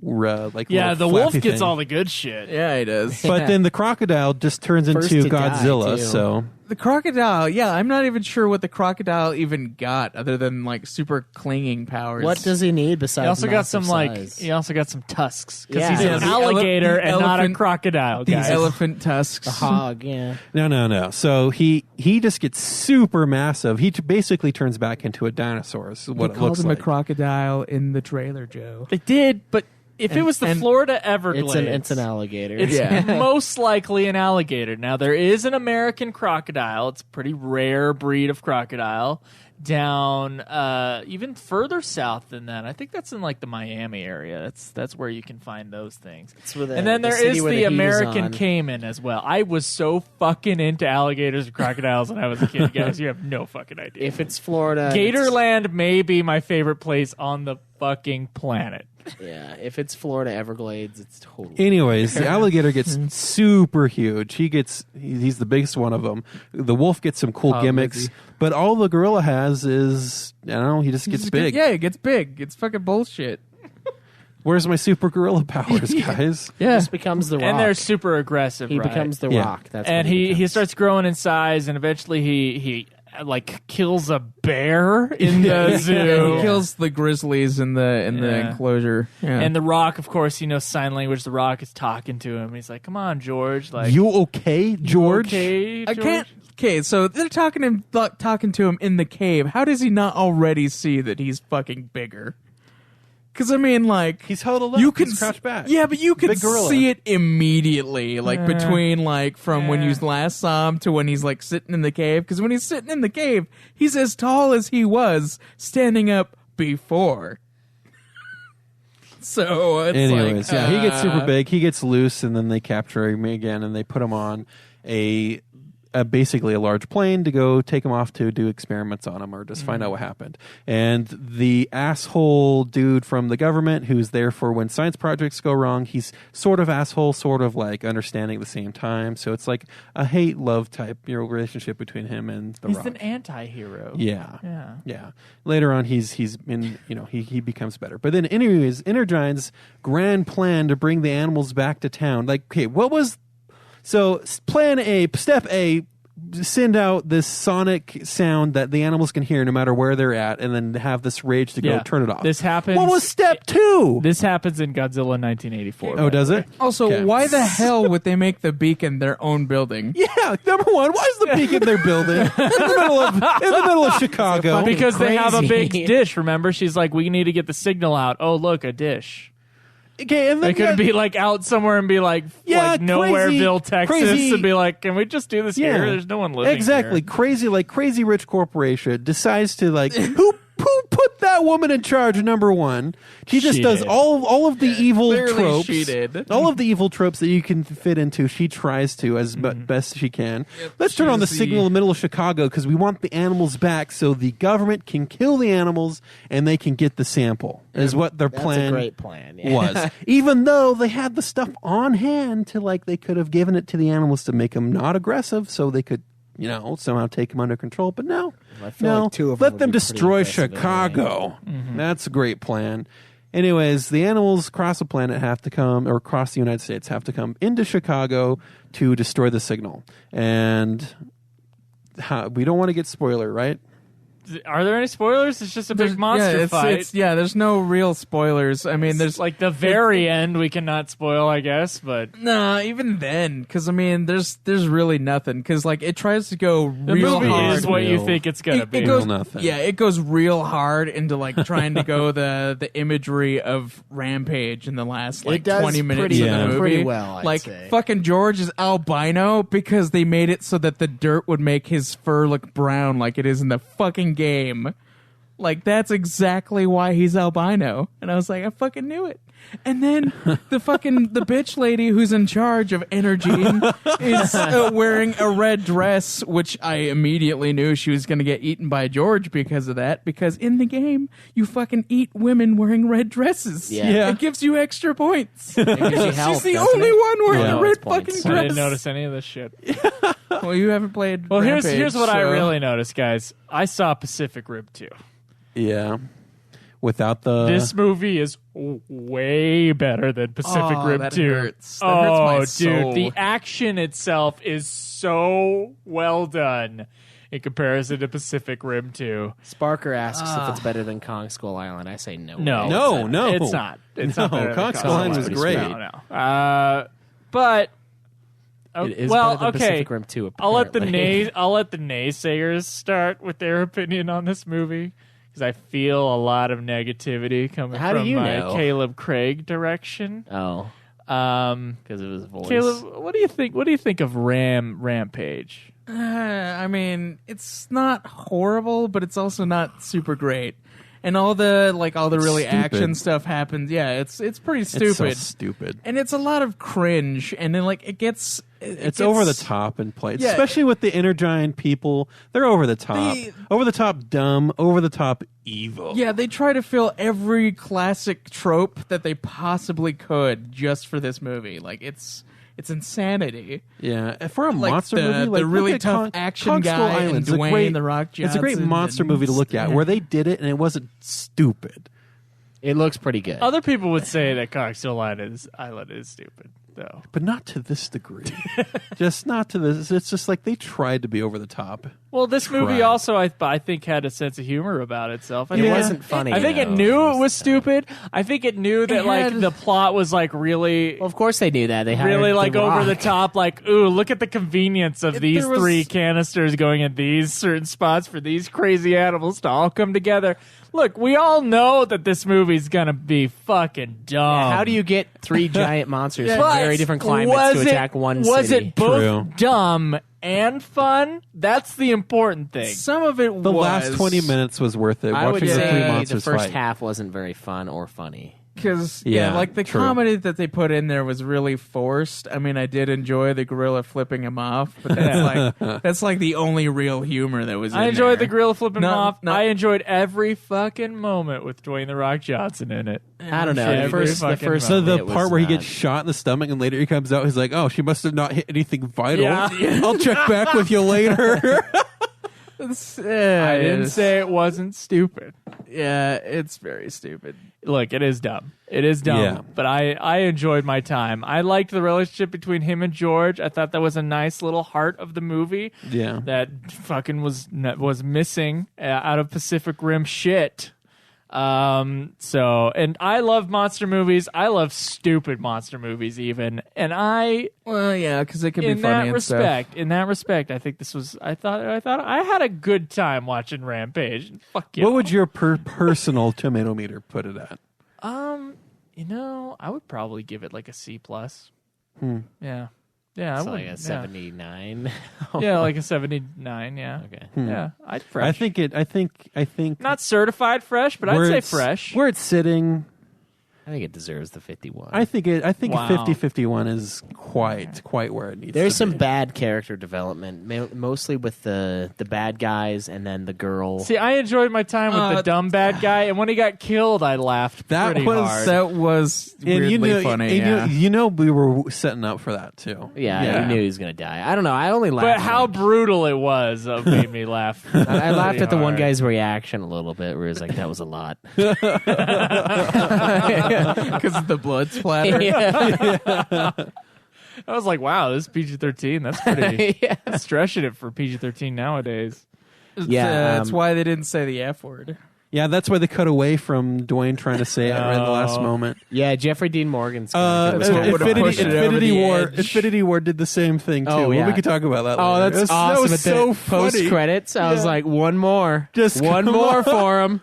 Like Yeah, little the wolf flappy gets thing. all the good shit. Yeah, he does. But then the crocodile just turns First into to die, Godzilla. too. So The crocodile, yeah, I'm not even sure what the crocodile even got other than like super clinging powers. What does he need besides? He also got massive some size? he also got some tusks because Yeah. he's Yeah, an the alligator the and not a elephant- crocodile. these Guys. elephant tusks? the hog. Yeah. no. So he just gets super massive. He basically turns back into a dinosaur. Is what They it called looks him like. a crocodile in the trailer, Joe. They did, but if it was the and- Florida Everglades, It's an alligator. It's Yeah. most likely an alligator. Now there is an American crocodile. It's a pretty rare breed of crocodile down even further south than that. I think that's in like the Miami area. That's where you can find those things. where And then there city is where the heat is American on. caiman as well. I was so fucking into alligators and crocodiles when I was a kid, guys. You have no fucking idea. If it's Florida, Gatorland may be my favorite place on the fucking planet. yeah. If it's Florida Everglades, it's totally. Anyways, the alligator gets super huge. He's the biggest one of them. The wolf gets some cool gimmicks, Lizzie. but all the gorilla has is, I don't know, he just gets big. Yeah, it gets big. It's fucking bullshit. Where's my super gorilla powers, guys? Yeah. Just becomes the rock. And they're super aggressive, he right? becomes the Yeah. rock. That's And what he becomes. starts growing in size, and eventually he like kills a bear in the zoo. He kills the grizzlies in the Yeah. enclosure. Yeah. And the Rock, of course, he knows sign language. The Rock is talking to him. He's like, "Come on, George! Like, You okay, George? okay, I George?" can't. Okay, so they're talking to him in the cave. How does he not already see that he's fucking bigger? Because I mean, like He's huddled up. you can He's crouched back. Yeah, but you can Big gorilla. see it immediately, like between like from when you Yeah. last saw him to when he's like sitting in the cave. Because when he's sitting in the cave, he's as tall as he was standing up before. So it's Anyways, like, he gets super big. He gets loose, and then they capture him again, and they put him on a basically a large plane to go take him off to do experiments on him or just find out what happened. And the asshole dude from the government who's there for when science projects go wrong, he's sort of asshole, sort of like understanding at the same time. So it's like a hate-love type relationship between him and the He's Rock. an anti-hero. Yeah. Later on, he's in, he becomes better. But then, anyways, Energine's grand plan to bring the animals back to town. Like, okay, what was so plan A? Step A: send out this sonic sound that the animals can hear no matter where they're at, and then have this rage to go Yeah. turn it off. This happens. What was step 2? This happens in Godzilla 1984. Oh, does it? Also, Okay. why the hell would they make the beacon their own building? Yeah, number one, why is the beacon they're building in the middle of Chicago? Because they have a big Crazy. dish. Remember, she's like, "We need to get the signal out." Oh, look, a dish. Okay, and then They could be like out somewhere and be like, Yeah, Nowhereville, Texas, crazy- and be like, "Can we just do this here? There's no one living exactly here." crazy rich corporation decides to like who put that woman in charge, number one. She just does all of the evil tropes. She did. All of the evil tropes that you can fit into, she tries to as best she can. Let's turn on the signal in the middle of Chicago because we want the animals back so the government can kill the animals and they can get the sample, is what their plan That's a great plan. Yeah. was. Even though they had the stuff on hand to, like, they could have given it to the animals to make them not aggressive so they could, somehow take them under control. But no, I feel like two of them let would them be pretty destroy aggressive Chicago. That's a great plan. Anyways, the animals across the planet have to come, or across the United States have to come into Chicago to destroy the signal. And we don't want to get spoiler, right? Are there any spoilers? It's just a big monster fight. There's no real spoilers. I mean, there's like the very end we cannot spoil, I guess, but nah, even then, because I mean, there's really nothing. Because like it tries to go the real movie hard. is what you think it's gonna be. It goes, nothing. Yeah, it goes real hard into like trying to go the imagery of Rampage in the last like It does 20 minutes pretty- of the movie. pretty well, I'd like say. fucking George is albino because they made it so that the dirt would make his fur look brown, like it is in the fucking game. Like, that's exactly why he's albino. And I was like, I fucking knew it. And then the bitch lady who's in charge of energy is wearing a red dress, which I immediately knew she was going to get eaten by George because of that. Because in the game, you fucking eat women wearing red dresses. Yeah. It gives you extra points. It gives you health, She's the doesn't only it? one wearing Yeah. a red Points. fucking dress. I didn't notice any of this shit. Well, you haven't played Well, Rampage, here's what I so- really noticed, guys. I saw Pacific Rim 2. Yeah. Without the... This movie is way better than Pacific Rim that 2. hurts. That hurts my soul. dude, the action itself is so well done in comparison to Pacific Rim 2. Sparker asks if it's better than Kong Skull Island. I say no. No, No, it's not. It's not. No, better than Kong Skull Island was great. No. But It is well, better than okay. Pacific Rim 2, I'll let the apparently. naysayers start with their opinion on this movie because I feel a lot of negativity coming How do from you my know? Caleb Craig direction. Oh, because of his voice. Caleb, what do you think? What do you think of Rampage? I mean, it's not horrible, but it's also not super great. And all the really stupid. action stuff happens. Yeah, it's pretty stupid. It's so stupid. And it's a lot of cringe. And then it gets It's over the top in places, Yeah. especially with the Energyne people. They're over the top. Over the top dumb, over the top evil. Yeah, they try to fill every classic trope that they possibly could just for this movie. Like it's insanity. Yeah, for a Like monster the- movie, the like really look at tough Kong, action Kong Skull guy and Island's a Dwayne great, The Rock It's a great Johnson monster and- movie to look at, where they did it and it wasn't stupid. It looks pretty good. Other people would say that Kong Skull Island is stupid, though. But not to this degree. Just not to this. It's just like they tried to be over the top. Well, this movie Tried. also, I think, had a sense of humor about itself. I It think wasn't funny. I think it though, knew most it of was the time. stupid. I think it knew that had- the plot was really, Well, of course they knew that. They hired really The over the Rock. top. Like, ooh, look at the convenience of these there was- 3 canisters going in these certain spots for these crazy animals to all come together. Look, we all know that this movie's gonna be fucking dumb. How do you get 3 giant monsters But from very different climates to attack one was city? it both True. dumb and fun? That's the important thing. Some of it The was last 20 minutes was worth it. I would Watching the 3 say monsters the first fight. half wasn't very fun or funny. because Yeah, like the true. comedy that they put in there was really forced. I mean, I did enjoy the gorilla flipping him off, but that's like the only real humor that was. I in enjoyed there. the gorilla flipping him off. No. I enjoyed every fucking moment with Dwayne The Rock Johnson in it. I don't know. Every The fucking first So the bit was part where he not- gets shot in the stomach and later he comes out, he's like, oh, she must have not hit anything vital. Yeah. I'll check back with you later. I didn't say it wasn't stupid. Yeah, it's very stupid. Look, it is dumb. It is dumb. Yeah. But I enjoyed my time. I liked the relationship between him and George. I thought that was a nice little heart of the movie. Yeah. That fucking was missing out of Pacific Rim shit. And I love monster movies. I love stupid monster movies even. And Well, yeah, because it could be in funny that and respect, I think this was I thought I had a good time watching Rampage. Fuck you. What would your personal tomato meter put it at? I would probably give it like a C+. Yeah. Yeah, It's I like wouldn't. a 79. Yeah, like a 79. Yeah. Okay. Yeah, I'd fresh. I think Not certified fresh, but I'd where say it's- fresh. Where it's sitting, I think it deserves the 51. I think Wow. 50-51 is quite where it needs There's to some be. bad character development, mostly with the bad guys and then the girl. See, I enjoyed my time with the dumb bad guy, and when he got killed, I laughed pretty hard. That was And weirdly funny. and you know we were setting up for that too. Yeah, he knew he was going to die. I don't know. I only laughed. But how brutal it was made me laugh. I laughed pretty at the one hard. guy's reaction a little bit, where he was like, "That was a lot." Because of the blood splatter. I was like, wow, this is PG-13. That's pretty that's stretching it for PG-13 nowadays. Yeah, That's why they didn't say the F word. Yeah, that's why they cut away from Dwayne trying to say it right in the last moment. Yeah, Jeffrey Dean Morgan's character was would've pushed it over the edge. Infinity War did the same thing too. Oh, yeah. We could talk about that. Oh, later. that's That awesome! was At the so funny. post credits, I was like, one more, Just one come more on. for him.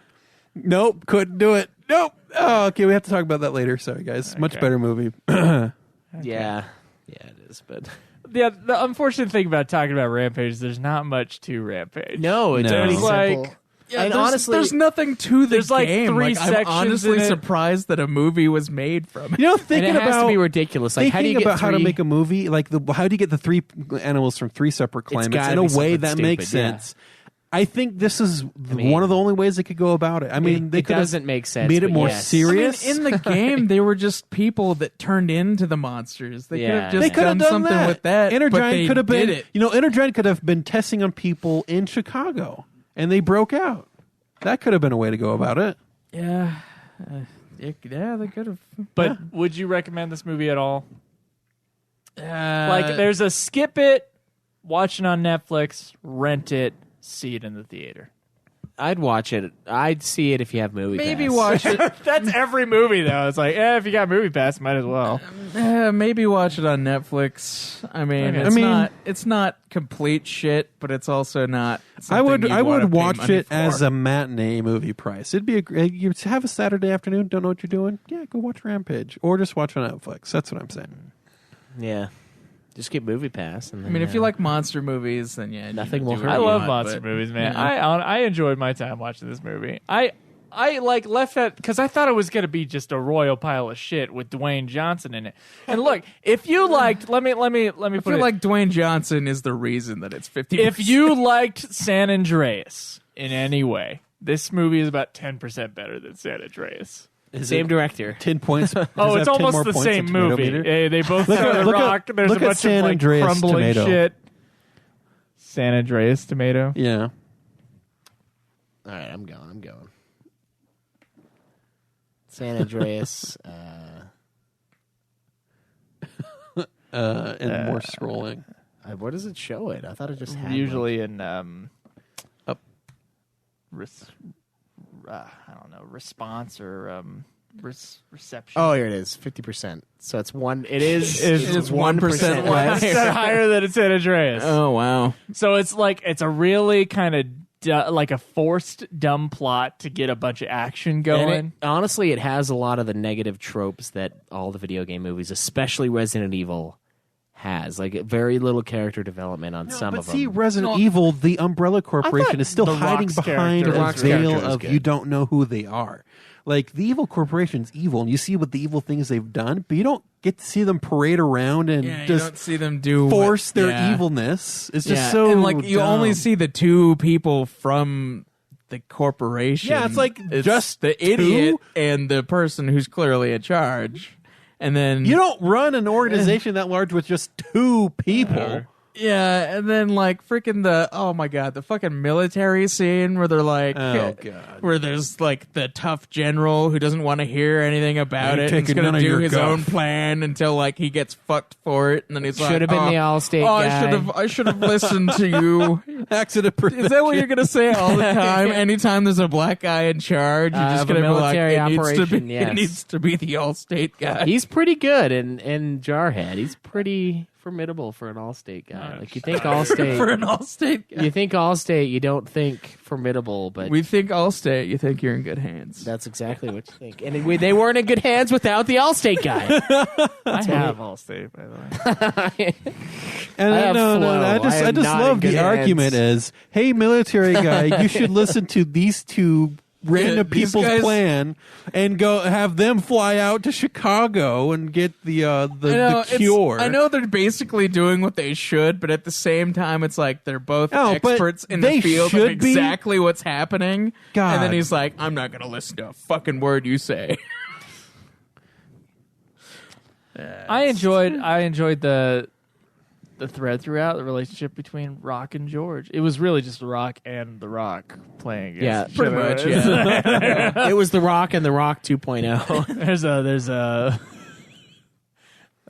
Nope, couldn't do it. Nope. Oh, okay, we have to talk about that later. Sorry, guys. Much better movie. Yeah, it is. But Yeah, the unfortunate thing about talking about Rampage is there's not much to Rampage. no, it's No. pretty It's like- simple. Yeah, And there's, honestly, there's nothing to the there's like game. 3 I'm sections honestly in it. surprised that a movie was made from it. You know, and thinking it has about to be ridiculous. Like, how do you thinking get about how to three- make a movie, like how do you get the 3 animals from 3 separate climates gotta in a be way something that makes stupid, yeah. sense? I think this is mean, one of the only ways they could go about it. I mean, they it could have doesn't make sense. made it but more yes. serious. In the game, they were just people that turned into the monsters. They could Yeah. have just They could have done done something that. with that. but Energyne they could have been, did it. Energyne could have been testing on people in Chicago, and they broke out. That could have been a way to go about it. Yeah, they could have. But would you recommend this movie at all? Like, Like, there's a skip it, watch it on Netflix, rent it, see it in the theater. I'd watch it. I'd see it if you have movie. maybe Pass. watch it. That's every movie, though. It's like, if you got Movie Pass, might as well. Maybe watch it on Netflix. I mean, Okay. it's not complete shit, but it's also not. I would wanna pay watch money it as for. a matinee movie price. It'd be you have a Saturday afternoon, don't know what you're doing. Yeah, go watch Rampage or just watch on Netflix. That's what I'm saying. Yeah, just get movie pass. And then, I mean, if you like monster movies, then yeah, Nothing you will can do hurt what I you love want, monster but- movies, man. Yeah. I enjoyed my time watching this movie. I like left that because I thought it was gonna be just a royal pile of shit with Dwayne Johnson in it. And look, if you liked, let me I put feel it like Dwayne Johnson is the reason that it's 50. if you liked San Andreas in any way, this movie is about 10% better than San Andreas. same director. 10 points. Oh, it's almost the same movie. They both start a look at- rock. There's look a at bunch San of like Andreas crumbling tomato. shit. San Andreas tomato. Yeah. All right, I'm going. San Andreas. And more scrolling. Where does it show it? I thought it just had Usually in I don't know, response or reception. Oh, here it is. 50%. So it's one. It is. It's 1% less. It's higher than San Andreas. Oh wow! So it's like it's a really kind of like a forced dumb plot to get a bunch of action going. Honestly, it has a lot of the negative tropes that all the video game movies, especially Resident Evil, has. Like very little character development on some but of see, them. Resident Evil, the Umbrella Corporation thought is still The hiding Rock's behind character a is veil character is of good. you don't know who they are. Like the evil corporation's evil, and you see what the evil things they've done, but you don't get to see them parade around and Yeah, you just don't see them do force what- their yeah. evilness. It's just Yeah, so and like you only dumb. see the two people from the corporation. Yeah, it's like just the two? idiot and the person who's clearly in charge, and then You don't run an organization that large with just 2 people. yeah, and then like freaking the fucking military scene where they're like, Oh, God. where there's like the tough general who doesn't want to hear anything about Ain't it. And he's taking none gonna of do your his guff. own plan until like he gets fucked for it, and then he's like, Should have been "Oh, the Allstate oh, guy." I should have listened to you. Accident Is that what you're gonna say all the time? Anytime there's a black guy in charge, you're just Of a gonna be like, military it needs to operation, be, yes. it needs to be the Allstate guy. He's pretty good in Jarhead. He's pretty formidable for an Allstate guy. Like you think Allstate For an Allstate guy. you think Allstate, you don't think formidable, but We think Allstate, you think you're in good hands. that's exactly what you think. And they weren't in good hands without the Allstate guy. I have Allstate, by the way. And I have no, flow. I just I am not love in good the hands. argument is, hey, military guy, you should listen to these two random these people's guys- plan and go have them fly out to Chicago and get the cure. I know they're basically doing what they should, but at the same time, it's like they're both Oh, but experts in they the field of should be. exactly what's happening. God. And then he's like, I'm not going to listen to a fucking word you say. I enjoyed the thread throughout the relationship between Rock and George. It was really just The Rock and The Rock playing against Yeah, each pretty other. much, yeah. It was The Rock and The Rock 2.0. There's a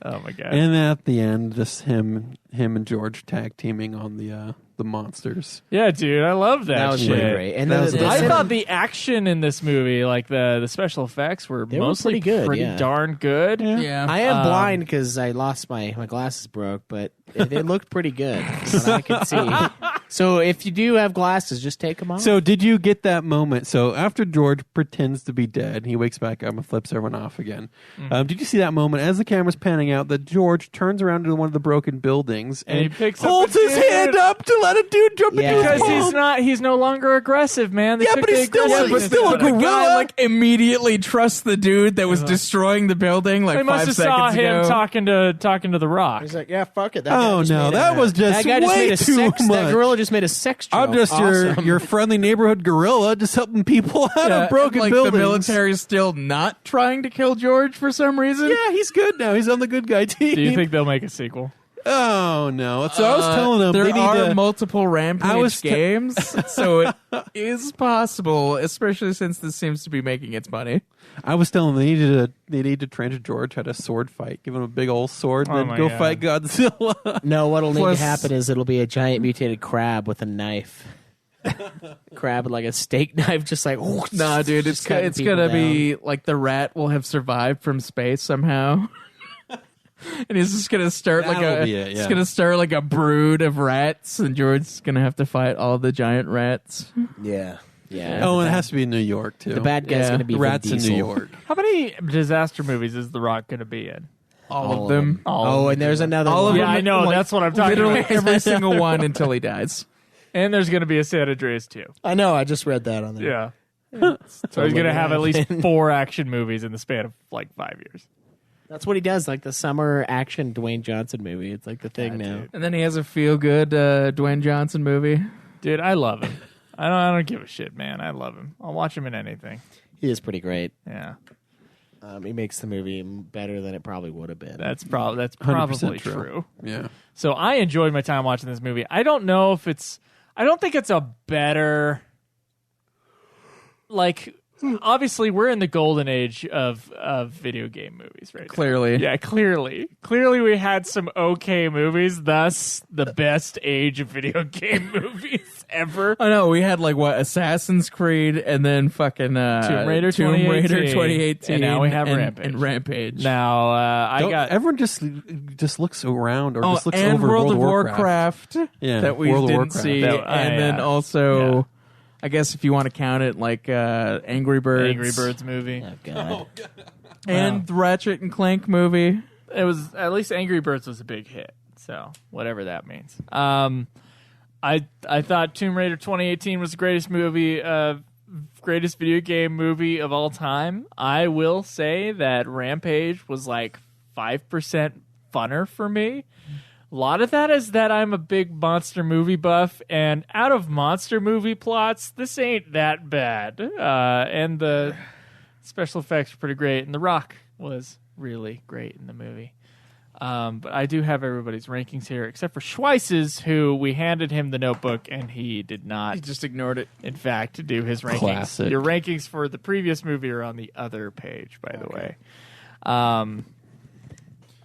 oh my god. And at the end, just him and George tag teaming on the monsters. Yeah, dude, I love that. That was shit. pretty great. And That then was the I best. thought the action in this movie, like the special effects, were They were mostly pretty good, yeah. darn good. Yeah. I am blind because I lost my glasses broke, but they looked pretty good. from what I could see. So if you do have glasses, just take them off. So did you get that moment? So after George pretends to be dead, he wakes back up and flips everyone off again. Did you see that moment as the camera's panning out that George turns around to one of the broken buildings And he picks up holds a his dude. hand up to let a dude jump Yeah. into his Because palm? he's no longer aggressive, man. They Yeah, took but the he's still- aggressiveness he's still a out of it. The guy gorilla. like immediately trusts the dude that was destroying the building like They must 5 have seconds saw him ago. talking to the Rock. He's like, yeah, fuck it. That guy Oh just no, made that was just that guy just way made a too sex. much. That gorilla just made a sex joke. I'm just Awesome. your friendly neighborhood gorilla, just helping people out Yeah, of broken like buildings. the military's still not trying to kill George for some reason. Yeah, he's good now. He's on the good guy team. Do you think they'll make a sequel? Oh no! So I was telling them there they need are to. multiple Rampage I was games, so it is possible, especially since this seems to be making its money. I was telling them they need to train George how to sword fight. Give him a big old sword, Oh and my then go God. fight Godzilla. No, what'll need Plus- to happen is it'll be a giant mutated crab with a knife. Crab with like a steak knife, just like Nah, dude, just it's cutting it's people gonna down. be like the rat will have survived from space somehow. And he's just gonna start That'll be it, it's yeah. gonna start like a brood of rats, and George's gonna have to fight all the giant rats. Yeah. Oh, and it has to be in New York too. The bad guy's Yeah. going to be Vin Rats in Diesel. New York. How many disaster movies is The Rock going to be in? All of them. Oh, and there's another All of one. Yeah, them. I know. like, That's what I'm talking literally about. every single one until he dies. And there's going to be a San Andreas too. I know. I just read that on there. Yeah. So he's going to have at least 4 action movies in the span of like 5 years. That's what he does, like the summer action Dwayne Johnson movie. It's like the thing now. dude. And then he has a feel-good Dwayne Johnson movie. Dude, I love him. I don't give a shit, man. I love him. I'll watch him in anything. He is pretty great. Yeah. He makes the movie better than it probably would have been. That's probably 100% true. Yeah. So I enjoyed my time watching this movie. I don't think it's a better, like, obviously we're in the golden age of video game movies right now. Clearly. Yeah, clearly we had some okay movies, thus the best age of video game movies ever. I know, we had like what, Assassin's Creed and then fucking Tomb Raider 2018. And now we have and, Rampage. And Rampage. Now Everyone just looks around or just looks and over World of Warcraft Yeah, that we World of didn't Warcraft. see. That- and then yeah. also, Yeah. I guess if you want to count it, like Angry Birds. movie. Oh, God. And the Ratchet and Clank movie. It was, at least Angry Birds was a big hit. So whatever that means. I thought Tomb Raider 2018 was the greatest movie, greatest video game movie of all time. I will say that Rampage was like 5% funner for me. A lot of that is that I'm a big monster movie buff, and out of monster movie plots, this ain't that bad. And the special effects were pretty great, and The Rock was really great in the movie. But I do have everybody's rankings here, except for Schweiss's, who we handed him the notebook, and he did not. He just ignored it. In fact, do his rankings. Classic. Your rankings for the previous movie are on the other page, by the way.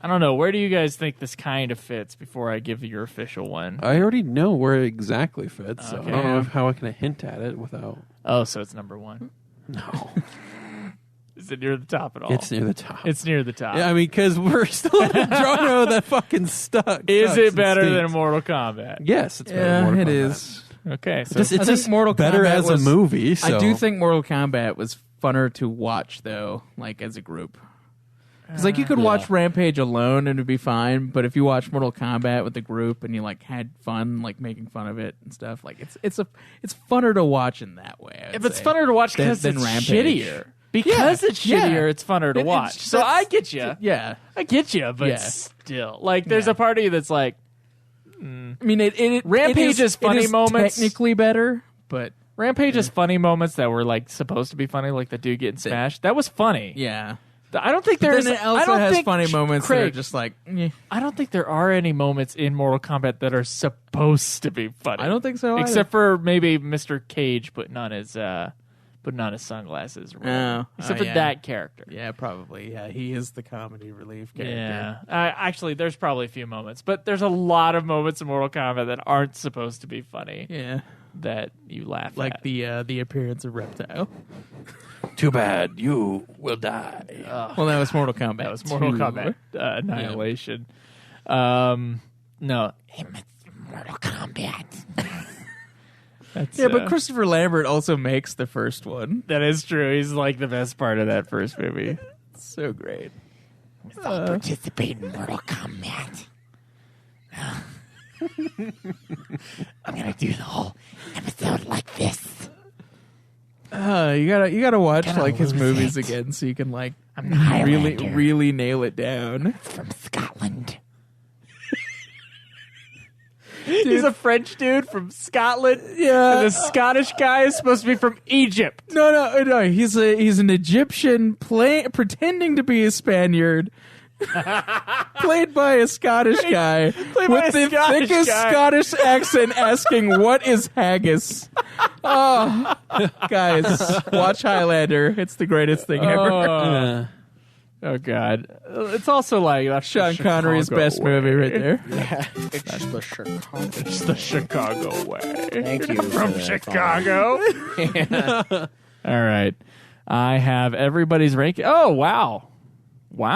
I don't know. Where do you guys think this kind of fits before I give you your official one? I already know where it exactly fits, so Okay. I don't know how I can hint at it without. Oh, so it's number 1. No. Is is it near the top at all? It's near the top. It's near the top. Yeah, I mean, because we're still in a genre that fucking stuck. Is sucks it and better than stinks. Mortal Kombat? Yes, it's better than Yeah, Mortal it Kombat. is. Okay, so It's I think just Mortal better Kombat as a was- movie. So. I do think Mortal Kombat was funner to watch, though, like as a group. Because like you could watch Rampage alone and it'd be fine, but if you watch Mortal Kombat with the group and you like had fun, like making fun of it and stuff, like it's funner to watch in that way. if it's funner to watch because than it's Rampage. shittier. Because it's shittier, it's funner to watch. it's- So I get you. Yeah, I get you, but Yeah. still, like, there's a part of you that's like, I mean, it Rampage is funny it is moments. technically better, but Rampage is funny moments that were like supposed to be funny, like the dude getting smashed. That was funny. yeah. I don't think But there's. then it I also don't has think, funny moments that are Craig, just like. I don't think there are any moments in Mortal Kombat that are supposed to be funny. I don't think so either. except for maybe Mr. Cage putting on his sunglasses. Or whatever. Except for yeah. that character. Yeah, probably. Yeah, he is the comedy relief character. Yeah, actually, there's probably a few moments, but there's a lot of moments in Mortal Kombat that aren't supposed to be funny. Yeah, that you laugh like at. the appearance of Reptile. Too bad you will die. Well, that was Mortal Kombat. That was Mortal 2. Kombat Annihilation. No, it's Mortal Kombat. Yeah, but Christopher Lambert also makes the first one. That is true. He's like the best part of that first movie. So great. Participate in Mortal Kombat. I'm gonna do the whole episode like this. You gotta watch Gonna like his lose movies it. again so you can like I'm the Highlander. really nail it down. From Scotland. He's a French dude from Scotland. Yeah. And the Scottish guy is supposed to be from Egypt. No. He's an Egyptian pretending to be a Spaniard. Played by a Scottish guy by with a the Scottish thickest guy. Scottish accent asking, "What is haggis?" Oh, guys, watch Highlander. It's the greatest thing ever. Oh God! It's also like that's Sean the Connery's Chicago best way. movie right there. It's the Chicago. It's the Chicago way. Thank you From for that, Chicago. All right, I have everybody's ranking. Oh wow!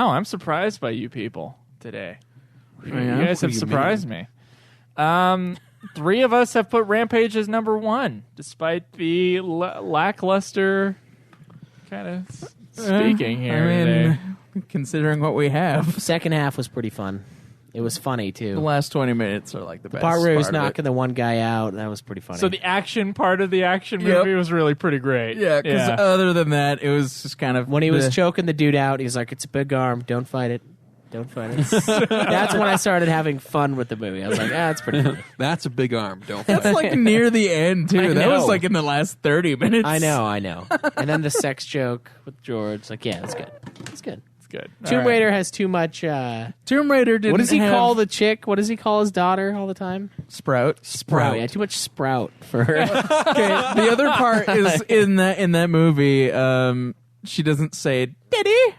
I'm surprised by you people today. You yeah? guys have surprised me. 3 of us have put Rampage as number 1, despite the lackluster kind of speaking here. I mean, today. considering what we have, Second half was pretty fun. It was funny too. the last 20 minutes are like the best part where he was part of it. knocking the one guy out, that was pretty funny. So the action part of the action Yep. movie was really pretty great. Yeah, because other than that, it was just kind of when he was choking the dude out, he's like, "It's a big arm. Don't fight it. Don't fight it." That's when I started having fun with the movie. I was like, "That's pretty funny." That's a big arm. Don't. That's like near the end too. I That was know. like in the last 30 minutes. I know. And then the sex joke with George, like, yeah, it's good. It's good. It's good. Tomb All right. Raider has too much. Tomb Raider didn't What does he have call the chick? What does he call his daughter all the time? Sprout? Sprout. Yeah, too much sprout for her. Okay, the other part is in that movie. She doesn't say "daddy."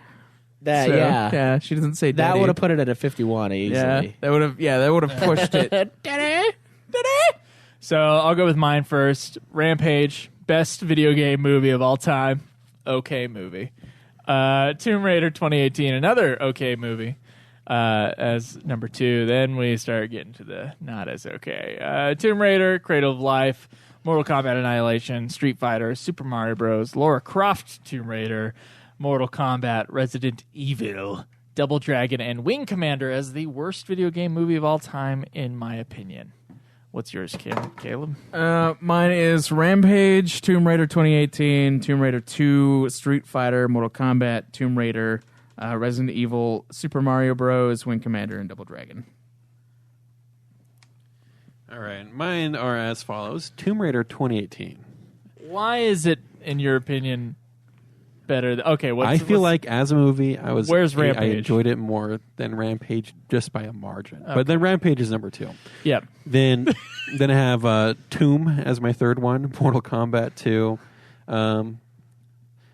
That, So, yeah. she doesn't say That "daddy." would have put it at a 51 easily. that would have pushed it. Daddy. So I'll go with mine first. Rampage, best video game movie of all time. Okay movie. Tomb Raider 2018, another okay movie. As number 2. Then we start getting to the not as okay. Tomb Raider, Cradle of Life, Mortal Kombat Annihilation, Street Fighter, Super Mario Bros., Lara Croft Tomb Raider, Mortal Kombat, Resident Evil, Double Dragon, and Wing Commander as the worst video game movie of all time, in my opinion. What's yours, Caleb? Mine is Rampage, Tomb Raider 2018, Tomb Raider 2, Street Fighter, Mortal Kombat, Tomb Raider, Resident Evil, Super Mario Bros., Wing Commander, and Double Dragon. All right, mine are as follows: Tomb Raider 2018. Why is it, in your opinion, better? Okay, I feel like as a movie, Where's I Rampage? enjoyed it more than Rampage just by a margin. But then Rampage is number 2. Yeah. Then I have Tomb as my third one, Mortal Kombat 2.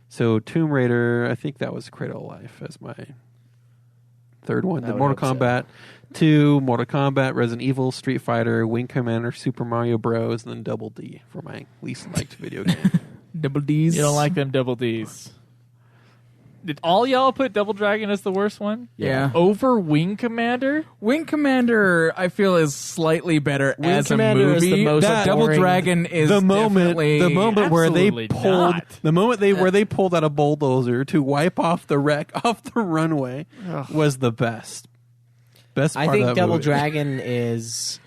So Tomb Raider, I think that was Cradle of Life as my third one. Then Mortal Kombat 2, Mortal Kombat, Resident Evil, Street Fighter, Wing Commander, Super Mario Bros., and then Double D for my least liked video game. Double D's. You don't like them double Ds. Did all y'all put Double Dragon as the worst one? Yeah. Over Wing Commander? Wing Commander, I feel, is slightly better Wing as Commander a is movie. the most Double boring. Dragon is the moment where they Absolutely pulled not. where they pulled out a bulldozer to wipe off the wreck off the runway was the best. Best part I think of that Double movie. Dragon is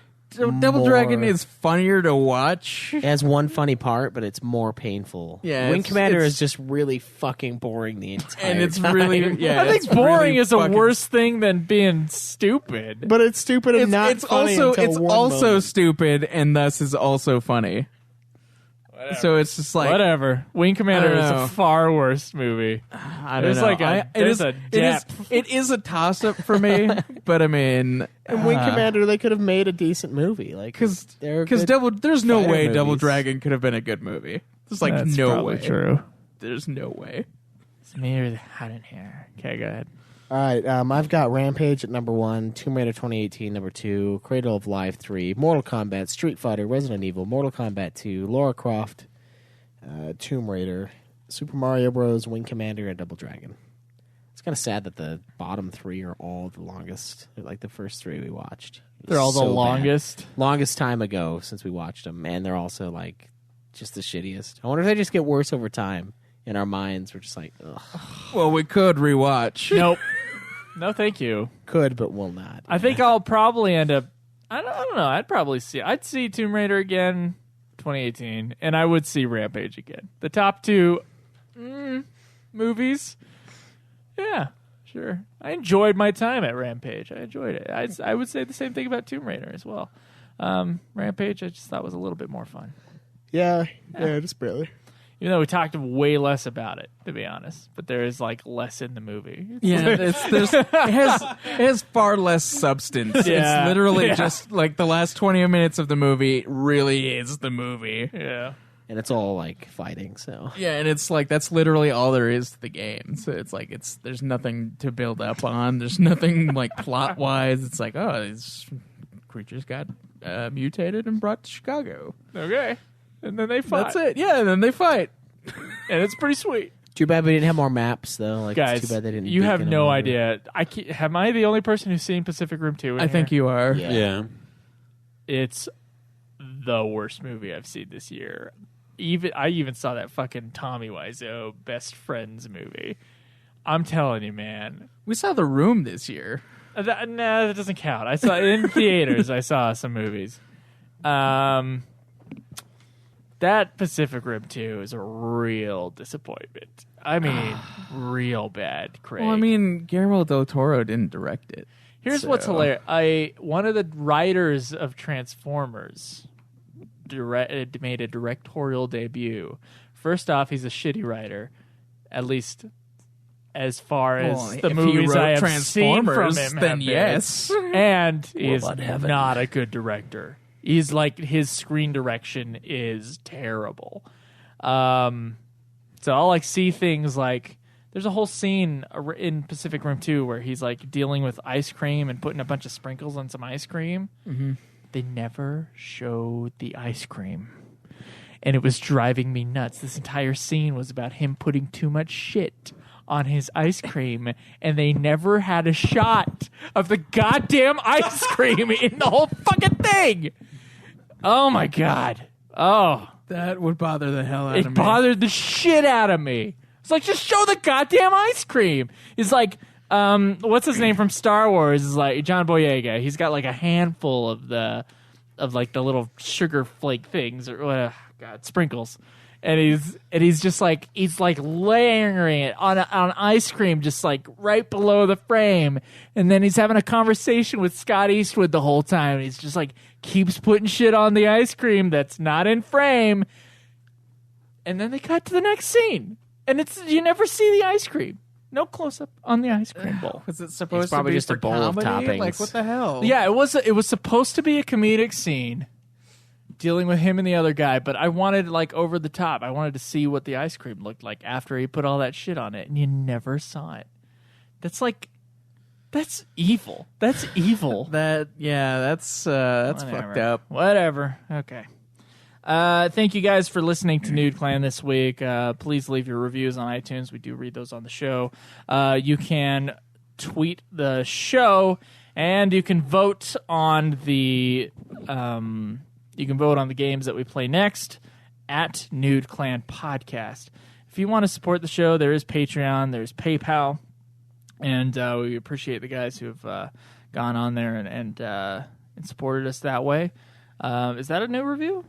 Double Dragon is funnier to watch. It has one funny part, but it's more painful. Yeah, Wing it's- Commander it's- is just really fucking boring the entire And it's time. really, yeah. I think it's boring really is a fucking- worse thing than being stupid. But it's stupid and not It's funny also until it's one also moment. stupid and thus is also funny. So it's just like Whatever. Wing Commander I don't is know. a far worse movie. I don't There's know. like a there's a depth. it is a toss up for me, but I mean, And Wing Commander, they could have made a decent movie, like because they're good there's no fighter way Double movies. Dragon could have been a good movie. There's like That's no probably way. true. There's no way. It's me or the hat in here. Okay, go ahead. All right, I've got Rampage at number 1, Tomb Raider 2018 number 2, Cradle of Life 3, Mortal Kombat, Street Fighter, Resident Evil, Mortal Kombat 2, Lara Croft, Tomb Raider, Super Mario Bros, Wing Commander, and Double Dragon. It's kind of sad that the bottom 3 are all the longest. They're like the first 3 we watched. It They're all was the so bad. longest. Time ago since we watched them, and they're also like just the shittiest. I wonder if they just get worse over time. In our minds, we're just like, ugh. Well, we could rewatch. Nope. No, thank you. Could, but will not. I think I'll probably end up. I don't know. I'd see Tomb Raider again, 2018, and I would see Rampage again. The top 2 movies. Yeah, sure. I enjoyed my time at Rampage. I enjoyed it. I would say the same thing about Tomb Raider as well. Rampage, I just thought was a little bit more fun. Yeah, just barely. Even though we talked way less about it, to be honest, but there is like less in the movie. Yeah, it has far less substance. Yeah. It's literally Yeah. just like the last 20 minutes of the movie really is the movie. Yeah. And it's all like fighting, so. Yeah, and it's like that's literally all there is to the game. So it's like there's nothing to build up on. There's nothing like plot wise. It's like, oh, these creatures got mutated and brought to Chicago. Okay. And then they fight. That's it. Yeah, and then they fight. And it's pretty sweet. Too bad we didn't have more maps, though. Like, Guys, it's too bad they didn't. you have beacon no them over. idea. Am I the only person who's seen Pacific Rim 2? I think you are. Yeah. It's the worst movie I've seen this year. I even saw that fucking Tommy Wiseau Best Friends movie. I'm telling you, man. We saw The Room this year. That doesn't count. I saw in theaters. I saw some movies. That Pacific Rim 2 is a real disappointment. I mean, real bad, Craig. Well, I mean, Guillermo del Toro didn't direct it. Here's what's hilarious. One of the writers of Transformers made a directorial debut. First off, he's a shitty writer, at least as far as the if he movies wrote I have seen from Transformers, him. then have been. yes. And he is about heaven? not a good director. He's like, his screen direction is terrible. So I'll like see things like, there's a whole scene in Pacific Rim 2 where he's like dealing with ice cream and putting a bunch of sprinkles on some ice cream. Mm-hmm. They never showed the ice cream. And it was driving me nuts. This entire scene was about him putting too much shit on his ice cream, and they never had a shot of the goddamn ice cream in the whole fucking thing. Oh my God. Oh. That would bother the hell out of me. It bothered the shit out of me. It's like, just show the goddamn ice cream. It's like, what's his name from Star Wars? Is like John Boyega. He's got like a handful of the little sugar flake things or sprinkles, and he's just like layering it on ice cream, just like right below the frame, and then he's having a conversation with Scott Eastwood the whole time. And he's just like keeps putting shit on the ice cream that's not in frame, and then they cut to the next scene, and you never see the ice cream. No close up on the ice cream bowl. Was it supposed to probably be just for a bowl of comedy? toppings. Like, what the hell? Yeah, it was supposed to be a comedic scene dealing with him and the other guy, but I wanted like over the top. I wanted to see what the ice cream looked like after he put all that shit on it, and you never saw it. That's evil. That's evil. That's fucked up. Whatever. Okay. Thank you guys for listening to Nude Clan this week. Please leave your reviews on iTunes. We do read those on the show. You can tweet the show, and you can vote on the games that we play next at Nude Clan Podcast. If you want to support the show, there is Patreon, there's PayPal, and we appreciate the guys who have gone on there and supported us that way. Is that a new review?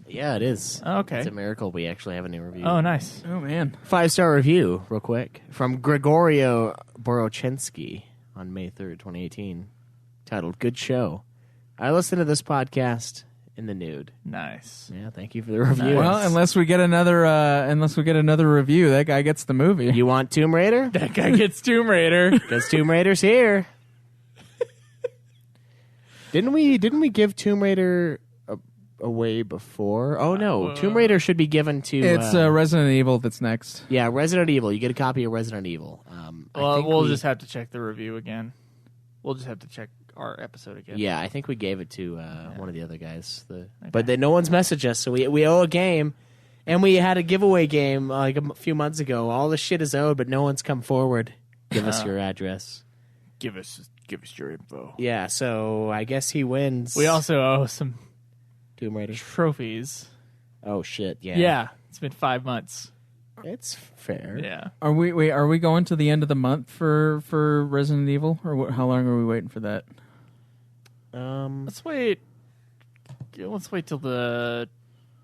Yeah, it is. Oh, okay. It's a miracle we actually have a new review. Oh, nice. Oh, man. 5-star review, real quick, from Gregorio Borochenski on May 3rd, 2018, titled "Good Show. I listened to this podcast in the nude." Nice. Yeah, thank you for the review. Well, unless we get another review, that guy gets the movie. You want Tomb Raider? That guy gets Tomb Raider. Because Tomb Raider's here. Didn't we give Tomb Raider away before? Oh no, Tomb Raider should be given to. It's Resident Evil that's next. Yeah, Resident Evil. You get a copy of Resident Evil. Well, we'll just have to check the review again. We'll just have to check our episode again. Yeah, I think we gave it to one of the other guys. But no one's messaged us, so we owe a game. And we had a giveaway game like a few months ago. All the shit is owed, but no one's come forward. Give us your address. Give us your info. Yeah, so I guess he wins. We also owe some Tomb Raider trophies. Oh shit! Yeah, Yeah, it's been 5 months. It's fair. Yeah. Are we going to the end of the month for Resident Evil, or how long are we waiting for that? Let's wait.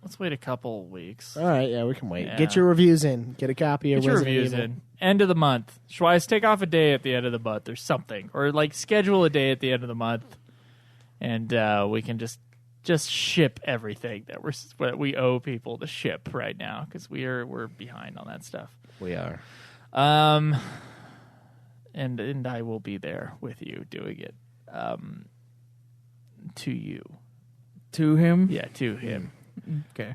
Let's wait a couple weeks. All right, yeah, we can wait. Yeah. Get your reviews in. Get a copy of Get your Resident reviews Evil. in. End of the month. Schweiss, take off a day at the end of the month or something. Or like schedule a day at the end of the month. And we can just ship everything that we owe people to ship right now, because we're behind on that stuff. We are. And I will be there with you doing it. To you. To him? Yeah, to him. Okay.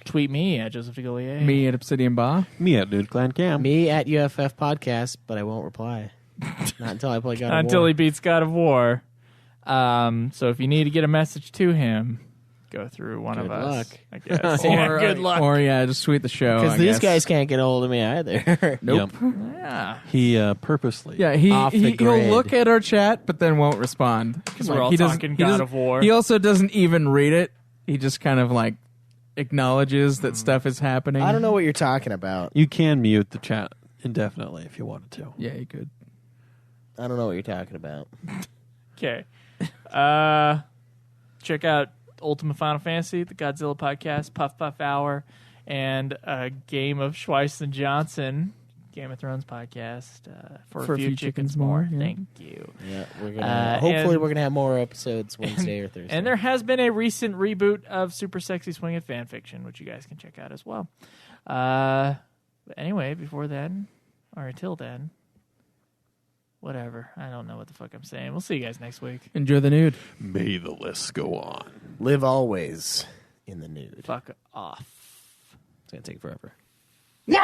Tweet me at Joseph DeGollier. Me at Obsidian Ba. Me at Nude Clan Cam. Me at UFF Podcast, but I won't reply. Not until I play God of War. Until he beats God of War. So if you need to get a message to him, go through one Good of us. luck. I guess. Good luck. Or just tweet the show. Because I these guess. guys can't get a hold of me either. Nope. Yeah. He purposely. Yeah, Off the he'll grid. look at our chat, but then won't respond. Because we're all talking God of War. He also doesn't even read it. He just kind of like acknowledges that stuff is happening. I don't know what you're talking about. You can mute the chat indefinitely if you wanted to. Yeah, you could. I don't know what you're talking about. Okay. Check out Ultimate Final Fantasy, the Godzilla podcast, Puff Puff Hour, and a game of Schweiss and Johnson, Game of Thrones podcast, for a few chickens more. yeah. Thank you. Yeah, we're gonna. Hopefully, and- we're gonna have more episodes Wednesday or Thursday. And there has been a recent reboot of Super Sexy Swingin' Fanfiction, which you guys can check out as well. But anyway, before then, or until then, whatever. I don't know what the fuck I'm saying. We'll see you guys next week. Enjoy the nude. May the list go on. Live always in the nude. Fuck off. It's gonna take forever. No!